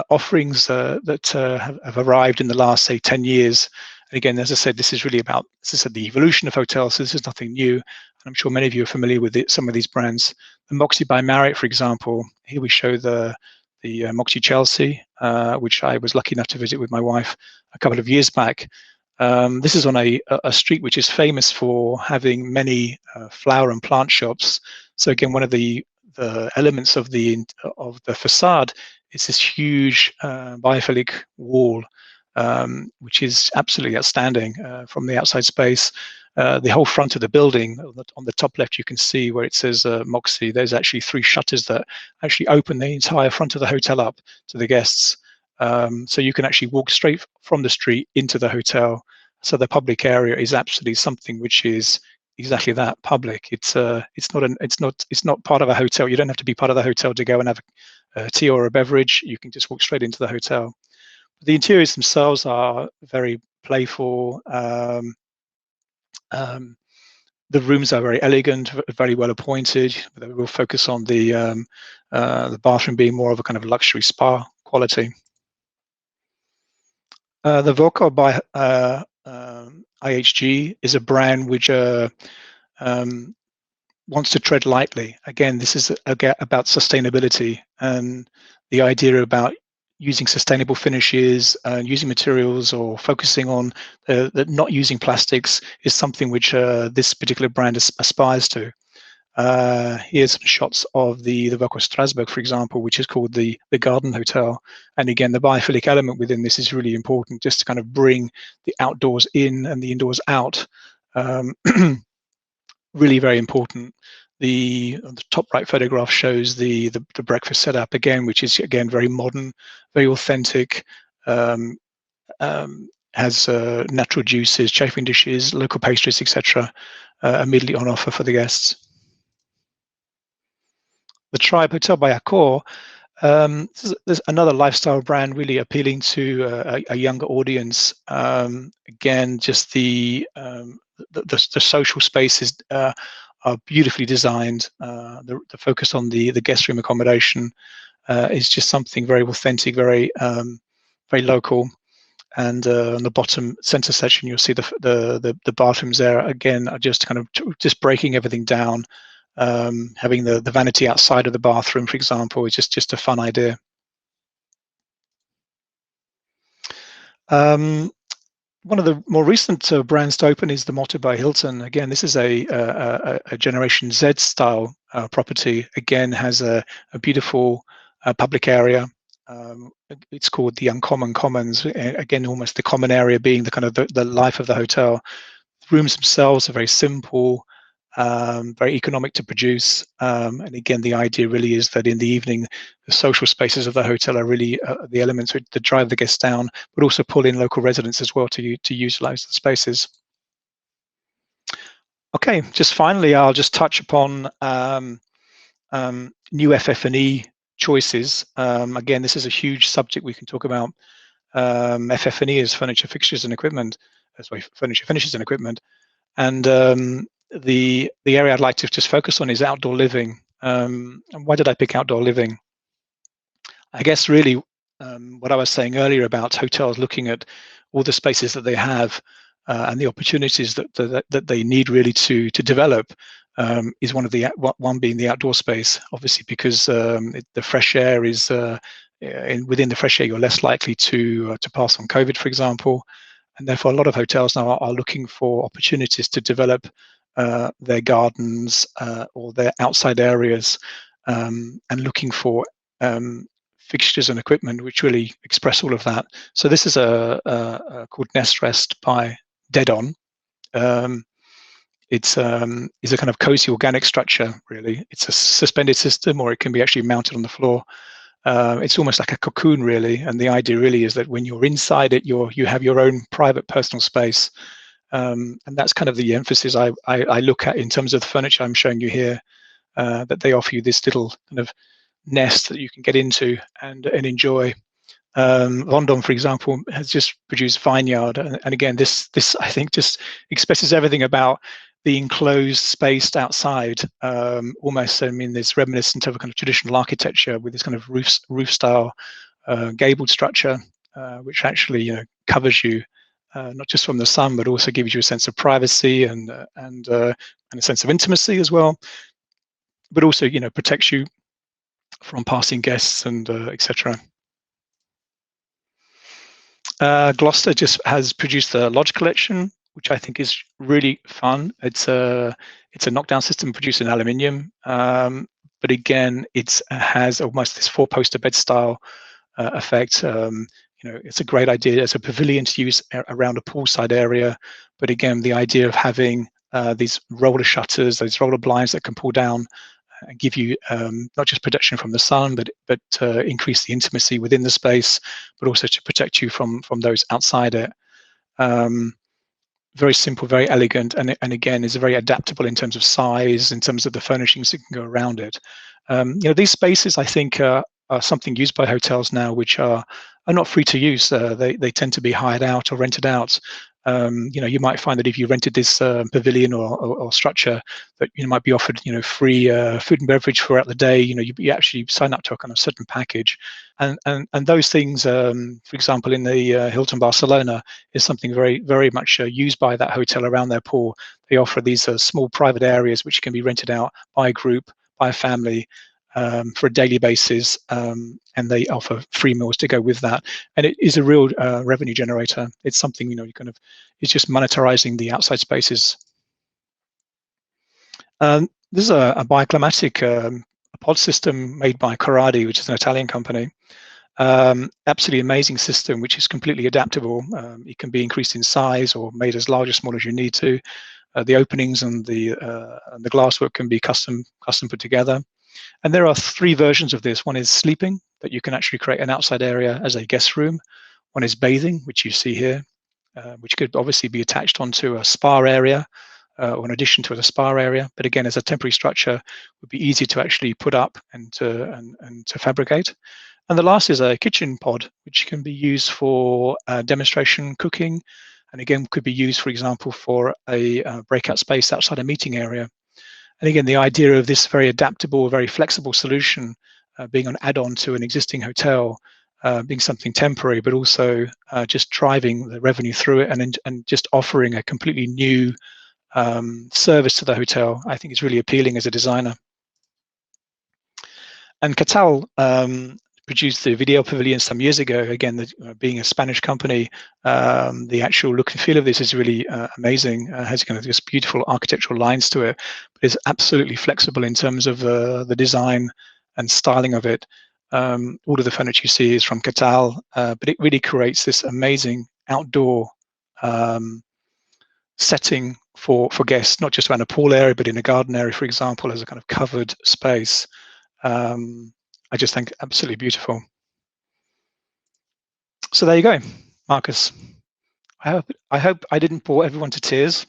offerings that have arrived in the last, say, 10 years. And again, as I said, this is really about, as I said, the evolution of hotels. So this is nothing new. And I'm sure many of you are familiar with some of these brands. The Moxie by Marriott, for example. Here we show the Moxie Chelsea, which I was lucky enough to visit with my wife a couple of years back. This is on a street which is famous for having many flower and plant shops. So again, one of the elements of the facade is this huge biophilic wall, which is absolutely outstanding from the outside space. The whole front of the building, on the top left, you can see where it says Moxie. There's actually 3 shutters that actually open the entire front of the hotel up to the guests. So you can actually walk straight from the street into the hotel. So the public area is absolutely something which is exactly that, public. It's not part of a hotel. You don't have to be part of the hotel to go and have a tea or a beverage. You can just walk straight into the hotel. The interiors themselves are very playful. The rooms are very elegant, very well appointed. We'll focus on the bathroom being more of a kind of luxury spa quality. The Volca by IHG is a brand which wants to tread lightly. Again, this is about sustainability, and the idea about using sustainable finishes, using materials, or focusing on not using plastics is something which this particular brand aspires to. Here's some shots of the Volca Strasbourg, for example, which is called the Garden Hotel. And again, the biophilic element within this is really important, just to kind of bring the outdoors in and the indoors out. Really very important. The top right photograph shows the breakfast setup again, which is again very modern, very authentic. Has natural juices, chafing dishes, local pastries, etc., immediately on offer for the guests. The Tribe Hotel by Accor. There's another lifestyle brand really appealing to a younger audience. Again, just the social spaces are beautifully designed. The focus on the guest room accommodation is just something very authentic, very local. And on the bottom center section, you'll see the bathrooms there again are just kind of just breaking everything down. Having the vanity outside of the bathroom, for example, is just a fun idea. One of the more recent brands to open is the Motto by Hilton. Again, this is a Generation Z style property. Again, has a beautiful public area. It's called the Uncommon Commons. Again, almost the common area being the kind of the life of the hotel. The rooms themselves are very simple, very economic to produce. And again, the idea really is that in the evening, the social spaces of the hotel are really the elements that drive the guests down, but also pull in local residents as well to utilize the spaces. Okay, just finally, I'll just touch upon new FF&E choices. Again, this is a huge subject we can talk about. FF&E is furniture, fixtures, and equipment. Sorry, furniture, finishes, and equipment. And the area I'd like to just focus on is outdoor living. And why did I pick outdoor living? I guess really what I was saying earlier about hotels looking at all the spaces that they have and the opportunities that they need really to develop is one being the outdoor space, obviously because the fresh air is within the fresh air you're less likely to pass on COVID, for example. And therefore, a lot of hotels now are looking for opportunities to develop their gardens or their outside areas and looking for fixtures and equipment which really express all of that. So this is called Nest Rest by Dead On. It's a kind of cozy organic structure, really. It's a suspended system, or it can be actually mounted on the floor. It's almost like a cocoon, really, and the idea really is that when you're inside it, you have your own private personal space, and that's kind of the emphasis I look at in terms of the furniture I'm showing you here, that they offer you this little kind of nest that you can get into and enjoy. London, for example, has just produced Vineyard, and again, this I think just expresses everything about the enclosed space outside. Almost, I mean, there's reminiscent of a kind of traditional architecture with this kind of roof style gabled structure, which actually covers you not just from the sun, but also gives you a sense of privacy and a sense of intimacy as well. But also, protects you from passing guests and etc. Gloucester just has produced a lodge collection, which I think is really fun. It's a knockdown system produced in aluminium, but again, it has almost this four-poster bed style effect. It's a great idea as a pavilion to use around a poolside area. But again, the idea of having these roller shutters, those roller blinds that can pull down and give you not just protection from the sun, but increase the intimacy within the space, but also to protect you from those outside it. Very simple, very elegant, and again is very adaptable in terms of size, in terms of the furnishings that can go around it. These spaces, I think, are something used by hotels now, which are not free to use. They tend to be hired out or rented out. You might find that if you rented this pavilion or structure, that you might be offered free food and beverage throughout the day. You actually sign up to a kind of certain package, and those things, for example, in the Hilton Barcelona, is something very, very much used by that hotel around their pool. They offer these small private areas which can be rented out by a group, by a family, for a daily basis, and they offer free meals to go with that. And it is a real revenue generator. It's something it's just monetizing the outside spaces. This is a bioclimatic pod system made by Corradi, which is an Italian company. Absolutely amazing system, which is completely adaptable. It can be increased in size or made as large or small as you need to. The openings and the glasswork can be custom put together. And there are three versions of this. One is sleeping, that you can actually create an outside area as a guest room. One is bathing, which you see here, which could obviously be attached onto a spa area or in addition to a spa area. But again, as a temporary structure, would be easy to actually put up and to fabricate. And the last is a kitchen pod, which can be used for demonstration cooking. And again, could be used, for example, for a breakout space outside a meeting area. And again, the idea of this very adaptable, very flexible solution being an add-on to an existing hotel, being something temporary, but also just driving the revenue through it and just offering a completely new service to the hotel, I think is really appealing as a designer. And Catal produced the video pavilion some years ago. Again, being a Spanish company, the actual look and feel of this is really amazing. Has kind of just beautiful architectural lines to it, but it's absolutely flexible in terms of the design and styling of it. All of the furniture you see is from Catal, but it really creates this amazing outdoor setting for guests, not just around a pool area, but in a garden area, for example, as a kind of covered space. I just think absolutely beautiful. So there you go, Marcus. I hope I didn't bore everyone to tears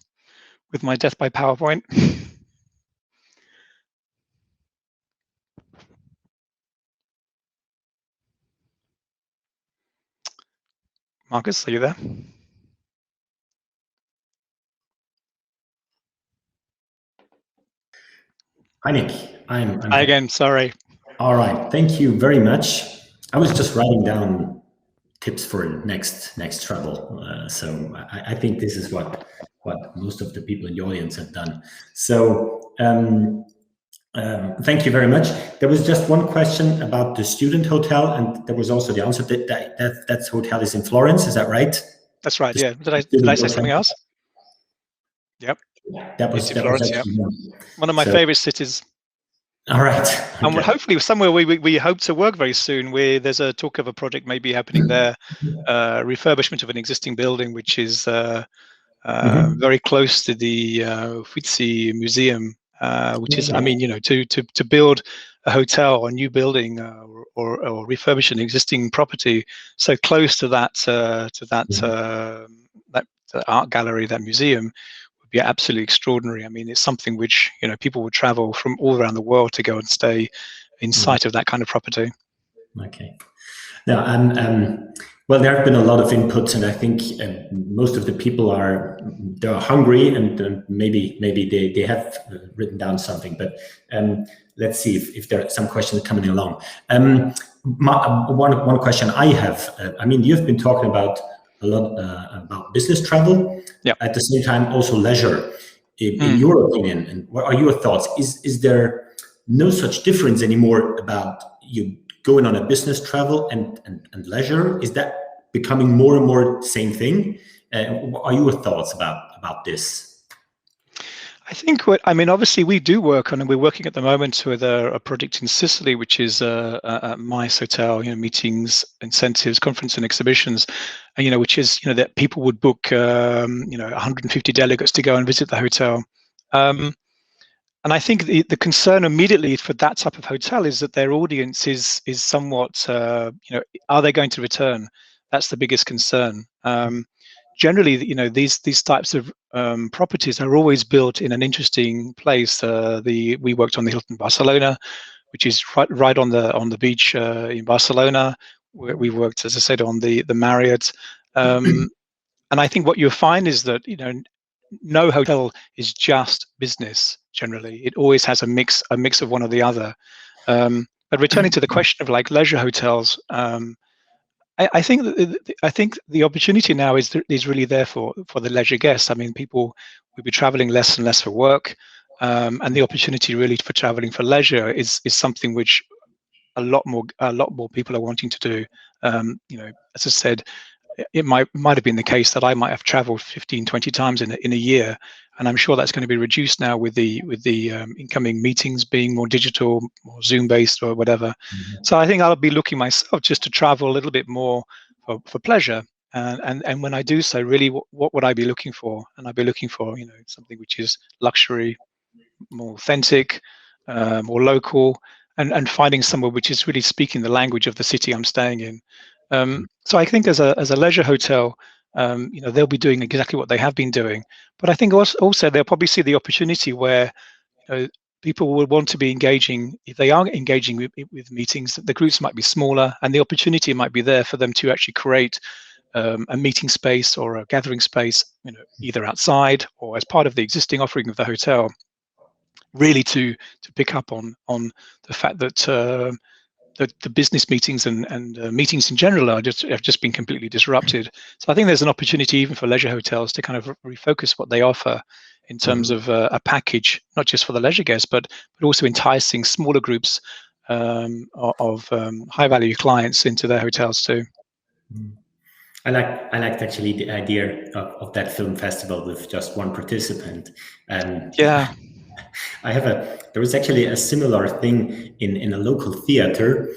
with my death by PowerPoint. Marcus, are you there? Hi, Nick. I'm Hi again, sorry. All right, thank you very much. I was just writing down tips for next travel. So I think this is what most of the people in the audience have done. So thank you very much. There was just one question about the student hotel, and there was also the answer that hotel is in Florence. Is that right? That's right. Yeah. Did I say something else? Yep. That was Florence. actually one of my favorite cities. All right. Okay. And hopefully somewhere we hope to work very soon, where there's a talk of a project maybe happening there, refurbishment of an existing building, which is very close to the Uffizi Museum, which is, I mean, you know, to build a hotel or a new building or refurbish an existing property so close to that that art gallery, that museum, would be absolutely extraordinary. I mean, it's something which, you know, people would travel from all around the world to go and stay in sight of that kind of property. Okay. Now, well, there have been a lot of inputs, and I think most of the people they're hungry, and maybe they have written down something. But let's see if there are some questions coming along. One question I have. I mean, you've been talking about a lot about business travel. Yeah. At the same time, also leisure. In your opinion, and what are your thoughts? Is there no such difference anymore about you going on a business travel and leisure? Is that becoming more and more the same thing? What are your thoughts about this? I think obviously we do work on, and we're working at the moment with a project in Sicily, which is a MICE hotel, you know, meetings, incentives, conference and exhibitions, and, you know, which is, you know, that people would book, 150 delegates to go and visit the hotel. And I think the concern immediately for that type of hotel is that their audience is somewhat, are they going to return? That's the biggest concern. Generally, you know, these types of properties are always built in an interesting place. We worked on the Hilton Barcelona, which is right on the beach in Barcelona. We worked, as I said, on the Marriott, and I think what you'll find is that, you know, no hotel is just business. Generally, it always has a mix of one or the other. But returning to the question of like leisure hotels, I think the opportunity now is really there for the leisure guests. I mean, people will be traveling less and less for work, and the opportunity really for traveling for leisure is something which a lot more people are wanting to do. You know, as I said, it might have been the case that I might have traveled 15, 20 times in a year, and I'm sure that's going to be reduced now with the incoming meetings being more digital, more Zoom based or whatever. So I think I'll be looking myself just to travel a little bit more for pleasure, and when I do so, really, what would I be looking for? And I'd be looking for, you know, something which is luxury, more authentic, more local, and finding somewhere which is really speaking the language of the city I'm staying in. So I think as a leisure hotel, you know, they'll be doing exactly what they have been doing. But I think also they'll probably see the opportunity where, you know, people will want to be engaging. If they are engaging with meetings, the groups might be smaller, and the opportunity might be there for them to actually create a meeting space or a gathering space, you know, either outside or as part of the existing offering of the hotel. Really to pick up on the fact that the business meetings and meetings in general have just been completely disrupted. So I think there's an opportunity even for leisure hotels to kind of refocus what they offer in terms of a package, not just for the leisure guests, but also enticing smaller groups of high value clients into their hotels too. I liked actually the idea of that film festival with just one participant. Yeah. There was actually a similar thing in a local theater.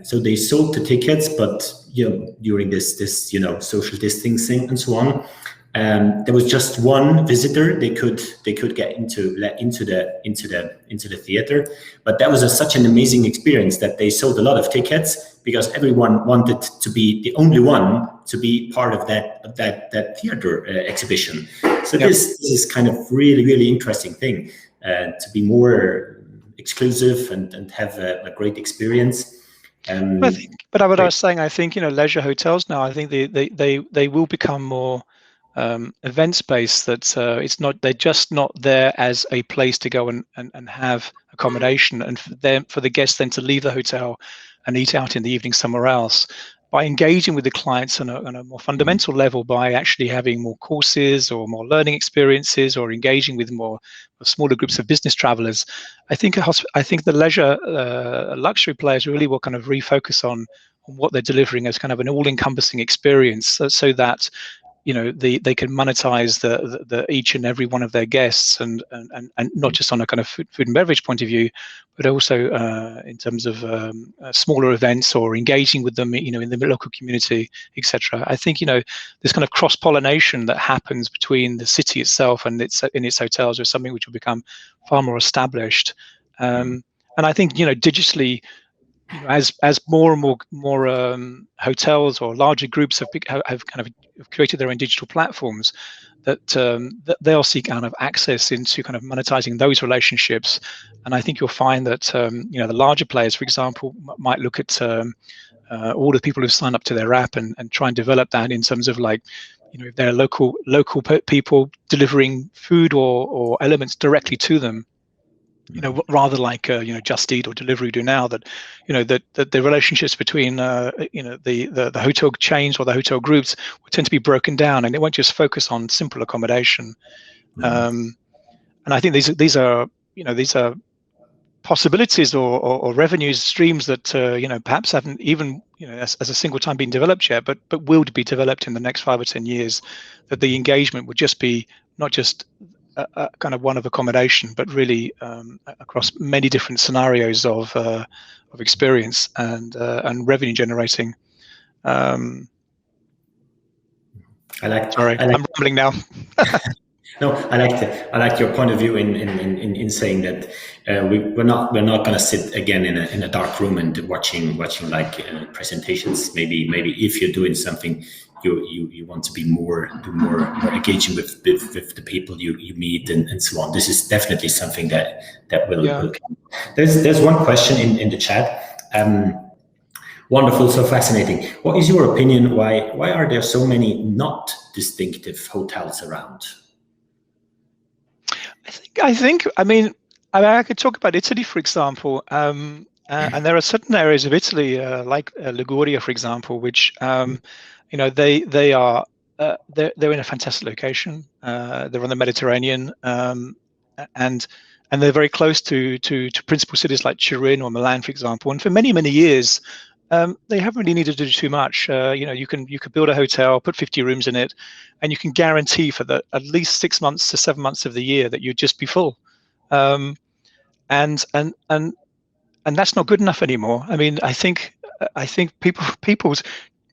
So they sold the tickets, but during this social distancing and so on, there was just one visitor they could get into the theater. But that was such an amazing experience that they sold a lot of tickets because everyone wanted to be the only one to be part of that theater exhibition. So Yep. This is kind of really interesting thing, to be more exclusive and have a great experience. But I was saying, I think leisure hotels now, I think they will become more events based. That they're just not there as a place to go and have accommodation, and for the guests then to leave the hotel and eat out in the evening somewhere else. By engaging with the clients on a more fundamental level, by actually having more courses or more learning experiences, or engaging with more smaller groups of business travelers, I think the leisure luxury players really will kind of refocus on what they're delivering as kind of an all-encompassing experience, so that they can monetize the each and every one of their guests, and not just on a kind of food and beverage point of view, but also in terms of smaller events or engaging with them, in the local community, etc. I think this kind of cross-pollination that happens between the city itself and its hotels is something which will become far more established. And I think digitally, as more and more hotels or larger groups have kind of created their own digital platforms, that they'll seek kind of access into kind of monetizing those relationships. And I think you'll find that the larger players, for example, might look at all the people who've signed up to their app and try and develop that in terms of if they're local people delivering food or elements directly to them. Rather like Just Eat or Delivery do now, that that the relationships between the hotel chains or the hotel groups will tend to be broken down, and it won't just focus on simple accommodation. And I think these are possibilities or revenue streams that perhaps haven't even as a single time been developed yet, but will be developed in the next 5 or 10 years. That the engagement would just be not just a kind of one of accommodation, but really across many different scenarios of experience and revenue generating. I'm rambling now. No, I like your point of view in saying that we're not going to sit again in a dark room and watching like presentations. Maybe if you're doing something, you want to be more engaging with the people you meet and so on. This is definitely something that will come. There's one question in the chat. Wonderful, so fascinating. What is your opinion? Why are there so many not distinctive hotels around? I mean, I could talk about Italy, for example, and there are certain areas of Italy, like Liguria, for example, which they are they're in a fantastic location. They're on the Mediterranean, and they're very close to principal cities like Turin or Milan, for example. And for many years, they haven't really needed to do too much. You could build a hotel, put 50 rooms in it, and you can guarantee for at least 6 months to 7 months of the year that you'd just be full. And that's not good enough anymore. I mean, I think people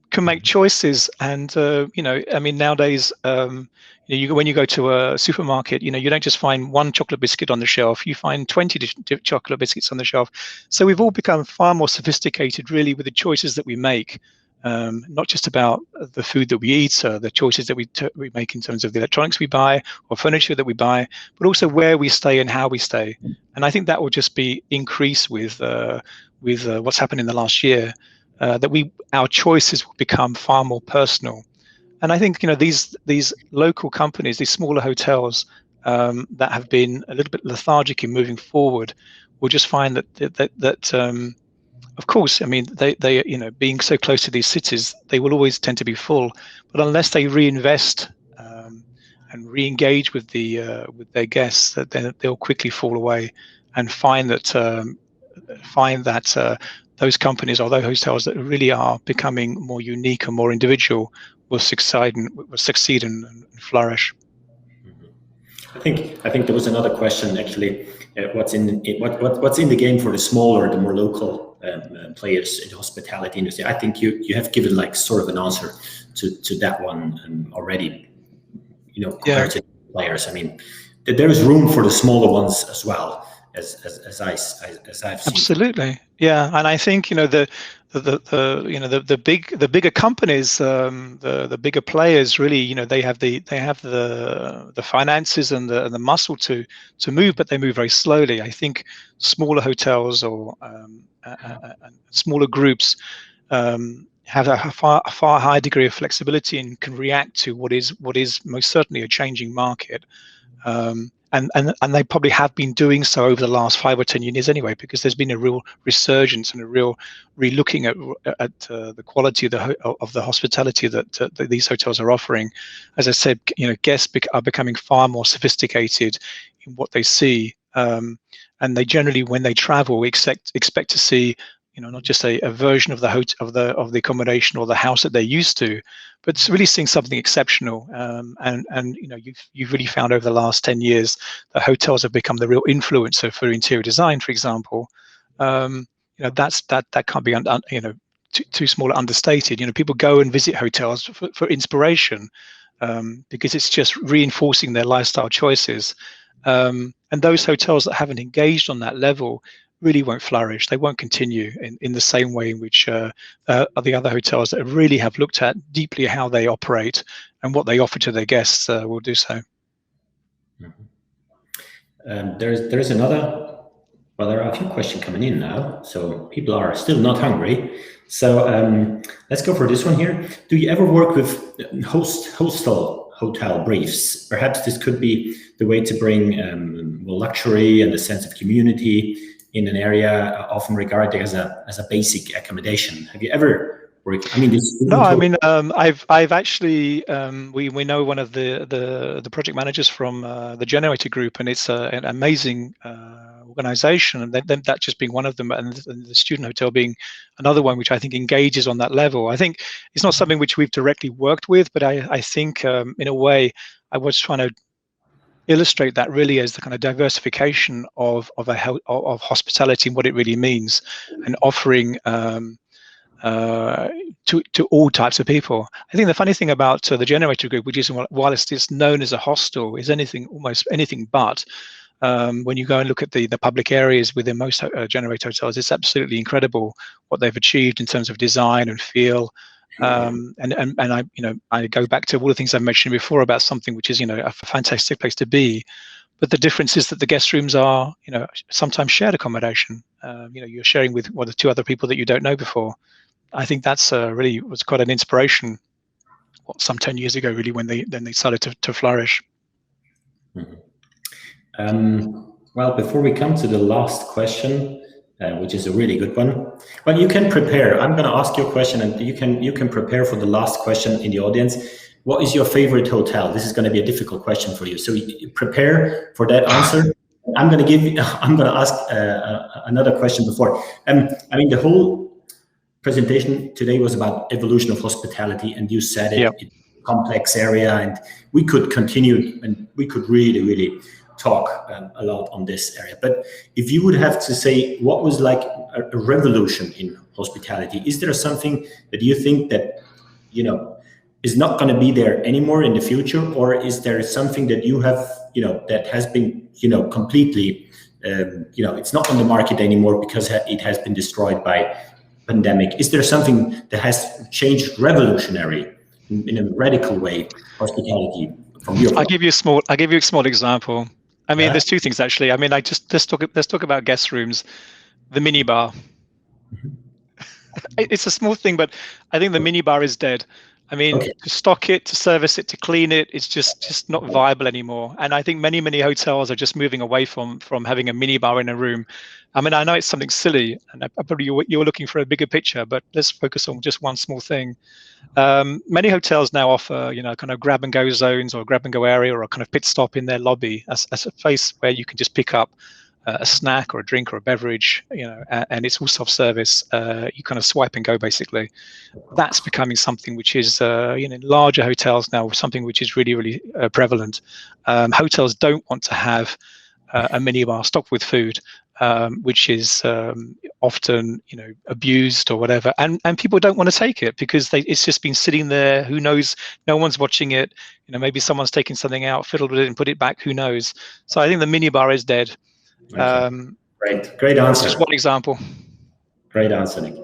can make choices, and I mean, nowadays, when you go to a supermarket, you don't just find one chocolate biscuit on the shelf, you find 20 chocolate biscuits on the shelf. So we've all become far more sophisticated, really, with the choices that we make, not just about the food that we eat, the choices that we make in terms of the electronics we buy or furniture that we buy, but also where we stay and how we stay. And I think that will just be increased with what's happened in the last year, that our choices will become far more personal. And I think these local companies, these smaller hotels that have been a little bit lethargic in moving forward, will just find that of course, I mean, they being so close to these cities, they will always tend to be full. But unless they reinvest and re-engage with their guests, that they'll quickly fall away and find that find that those companies or those hotels that really are becoming more unique and more individual will succeed and flourish. I think there was another question actually. What's in the game for the smaller, the more local players in the hospitality industry? I think you have given like sort of an answer to that one already. Compared to players, I mean, there is room for the smaller ones as well as I've seen. Absolutely, yeah, and I think the bigger companies, the bigger players, really, they have the finances and the muscle to move, but they move very slowly. I think smaller hotels or smaller groups have a far higher degree of flexibility and can react to what is most certainly a changing market. And they probably have been doing so over the last 5 or 10 years anyway, because there's been a real resurgence and a real re-looking at the quality of the hospitality that these hotels are offering. As I said, guests are becoming far more sophisticated in what they see, and they generally, when they travel, expect to see not just a version of the accommodation or the house that they're used to, but it's really seeing something exceptional. And you've really found over the last 10 years that hotels have become the real influencer for interior design, for example. That can't be too small or understated. People go and visit hotels for inspiration, because it's just reinforcing their lifestyle choices. And those hotels that haven't engaged on that level really won't flourish. They won't continue in the same way in which the other hotels that really have looked at deeply how they operate and what they offer to their guests will do so. There's another. Well, there are a few questions coming in now, so people are still not hungry. So let's go for this one here. Do you ever work with hotel briefs? Perhaps this could be the way to bring luxury and a sense of community in an area often regarded as a basic accommodation. Have you ever worked? I mean, I've actually we know one of the project managers from the Generator Group, and it's an amazing organization, and that just being one of them, and the student hotel being another one, which I think engages on that level. I think it's not something which we've directly worked with, but I think in a way I was trying to illustrate that really as the kind of diversification of hospitality and what it really means, and offering to all types of people. I think the funny thing about the Generator Group, which is whilst it's known as a hostel, is almost anything but. When you go and look at the public areas within most Generator hotels, it's absolutely incredible what they've achieved in terms of design and feel. And I go back to all the things I've mentioned before about something which is a fantastic place to be, but the difference is that the guest rooms are sometimes shared accommodation. You're sharing with one or two other people that you don't know before. I think that's really was quite an inspiration. Some 10 years ago, really, when they started to flourish. Well, before we come to the last question, which is a really good one. Well, you can prepare. I'm going to ask you a question, and you can prepare for the last question in the audience. What is your favorite hotel? This is going to be a difficult question for you, so you prepare for that answer. I'm going to ask another question before. I mean, the whole presentation today was about evolution of hospitality, and you said it. Yep. It's a complex area, and we could continue, and we could really talk a lot on this area. But if you would have to say what was like a revolution in hospitality, is there something that you think that is not going to be there anymore in the future, or is there something that you have that has been completely it's not on the market anymore because it has been destroyed by pandemic? Is there something that has changed revolutionary in a radical way hospitality from your I'll give you a small example. I mean, there's two things actually. I mean, let's talk about guest rooms. The minibar. It's a small thing, but I think the minibar is dead. I mean, to stock it, to service it, to clean it, it's just not viable anymore. And I think many hotels are just moving away from having a minibar in a room. I mean, I know it's something silly, and probably you're looking for a bigger picture, but let's focus on just one small thing. Many hotels now offer, kind of grab and go zones or grab and go area, or a kind of pit stop in their lobby as a place where you can just pick up a snack or a drink or a beverage, and it's all self-service. You kind of swipe and go, basically. That's becoming something which is, in larger hotels now, something which is really, really prevalent. Hotels don't want to have a minibar stocked with food, which is often, abused or whatever, and people don't want to take it because it's just been sitting there. Who knows? No one's watching it. Maybe someone's taken something out, fiddled with it, and put it back. Who knows? So I think the minibar is dead. Okay. Great answer. Just one example. Great answer, Nick.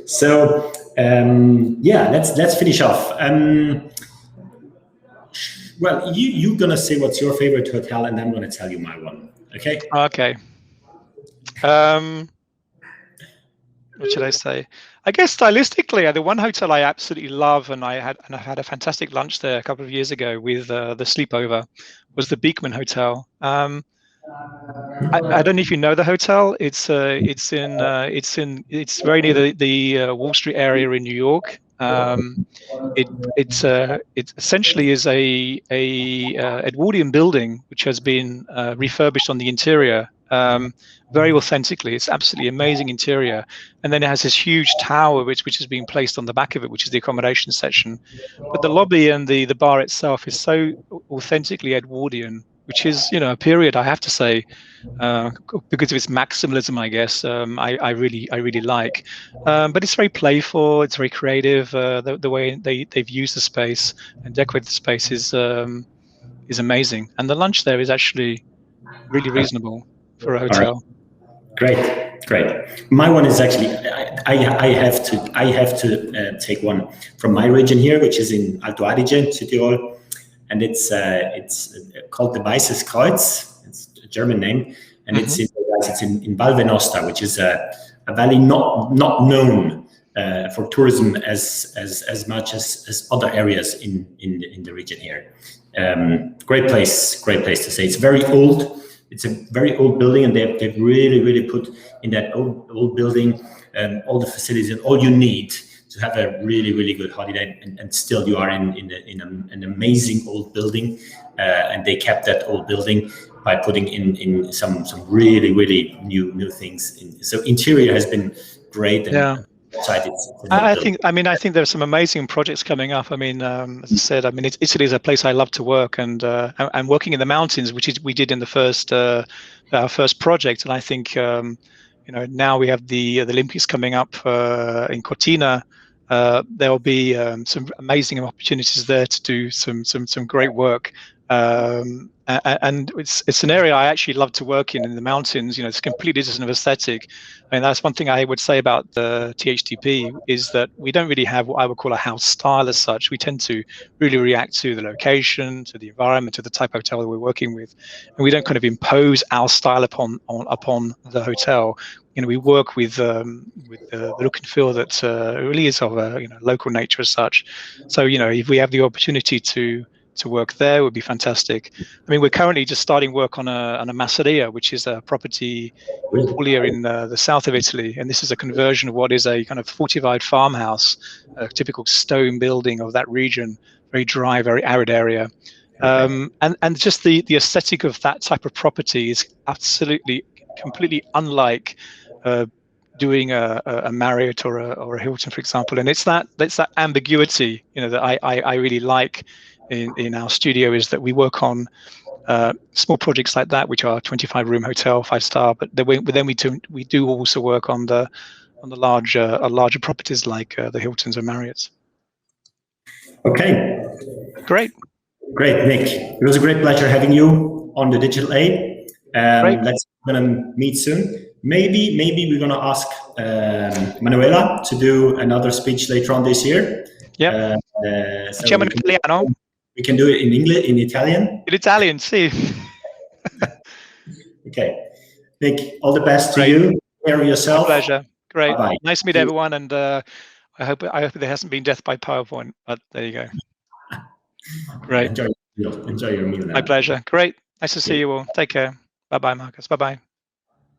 So yeah, let's finish off. Well, you're gonna say what's your favorite hotel, and I'm gonna tell you my one. Okay. Okay. What should I say? I guess stylistically, the one hotel I absolutely love, and I had a fantastic lunch there a couple of years ago with the sleepover, was the Beekman Hotel. I don't know if you know the hotel. It's very near the Wall Street area in New York. It essentially is a Edwardian building which has been refurbished on the interior very authentically. It's absolutely amazing interior, and then it has this huge tower which has been placed on the back of it, which is the accommodation section. But the lobby and the bar itself is so authentically Edwardian, which is a period, I have to say, because of its maximalism, I guess. I really like, but it's very playful. It's very creative. The way they've used the space and decorated the space is amazing, and the lunch there is actually really reasonable for a hotel. Right. Great. My one is actually I have to take one from my region here, which is in Alto Adige, Südtirol, and it's called the Weißes Kreuz. It's a German name, and it's in Val Venosta, which is a valley not known for tourism as much as other areas in the region here. Great place to stay. It's very old. It's a very old building, and they've really put in that old building all the facilities and all you need to have a really good holiday, and still you are in an amazing old building, and they kept that old building by putting in some really new things. So interior has been great. And yeah. I think there's some amazing projects coming up. As I said, Italy is a place I love to work, and working in the mountains, which we did in the our first project. And I think now we have the Olympics coming up in Cortina. There will be some amazing opportunities there to do some great work. And it's an area I actually love to work in the mountains. It's completely different aesthetic. That's one thing I would say about the THDP, is that we don't really have what I would call a house style as such. We tend to really react to the location, to the environment, to the type of hotel that we're working with, and we don't kind of impose our style upon the hotel. We work with the look and feel that really is of a local nature as such. So if we have the opportunity to work there, would be fantastic. We're currently just starting work on a masseria, which is a property in Puglia in the south of Italy, and this is a conversion of what is a kind of fortified farmhouse, a typical stone building of that region, very dry, very arid area. And just the aesthetic of that type of property is absolutely completely unlike doing a Marriott or a Hilton, for example. And it's that ambiguity that I really like in our studio, is that we work on small projects like that, which are 25-room hotel, 5-star, but then we do also work on the larger properties like the Hiltons and Marriotts. Okay. Great, Nick. It was a great pleasure having you on the Digital A. We're gonna meet soon. Maybe we're gonna ask Manuela to do another speech later on this year. Yeah. So we can do it in English, in Italian. In Italian, see. Okay. Nick, all the best to you. Take care of yourself. My pleasure. Great. Bye-bye. Nice to meet everyone, and I hope there hasn't been death by PowerPoint, but there you go. Great. Enjoy your meal now. My pleasure. Great. Nice to see you all. Take care. Bye-bye, Marcus. Bye-bye.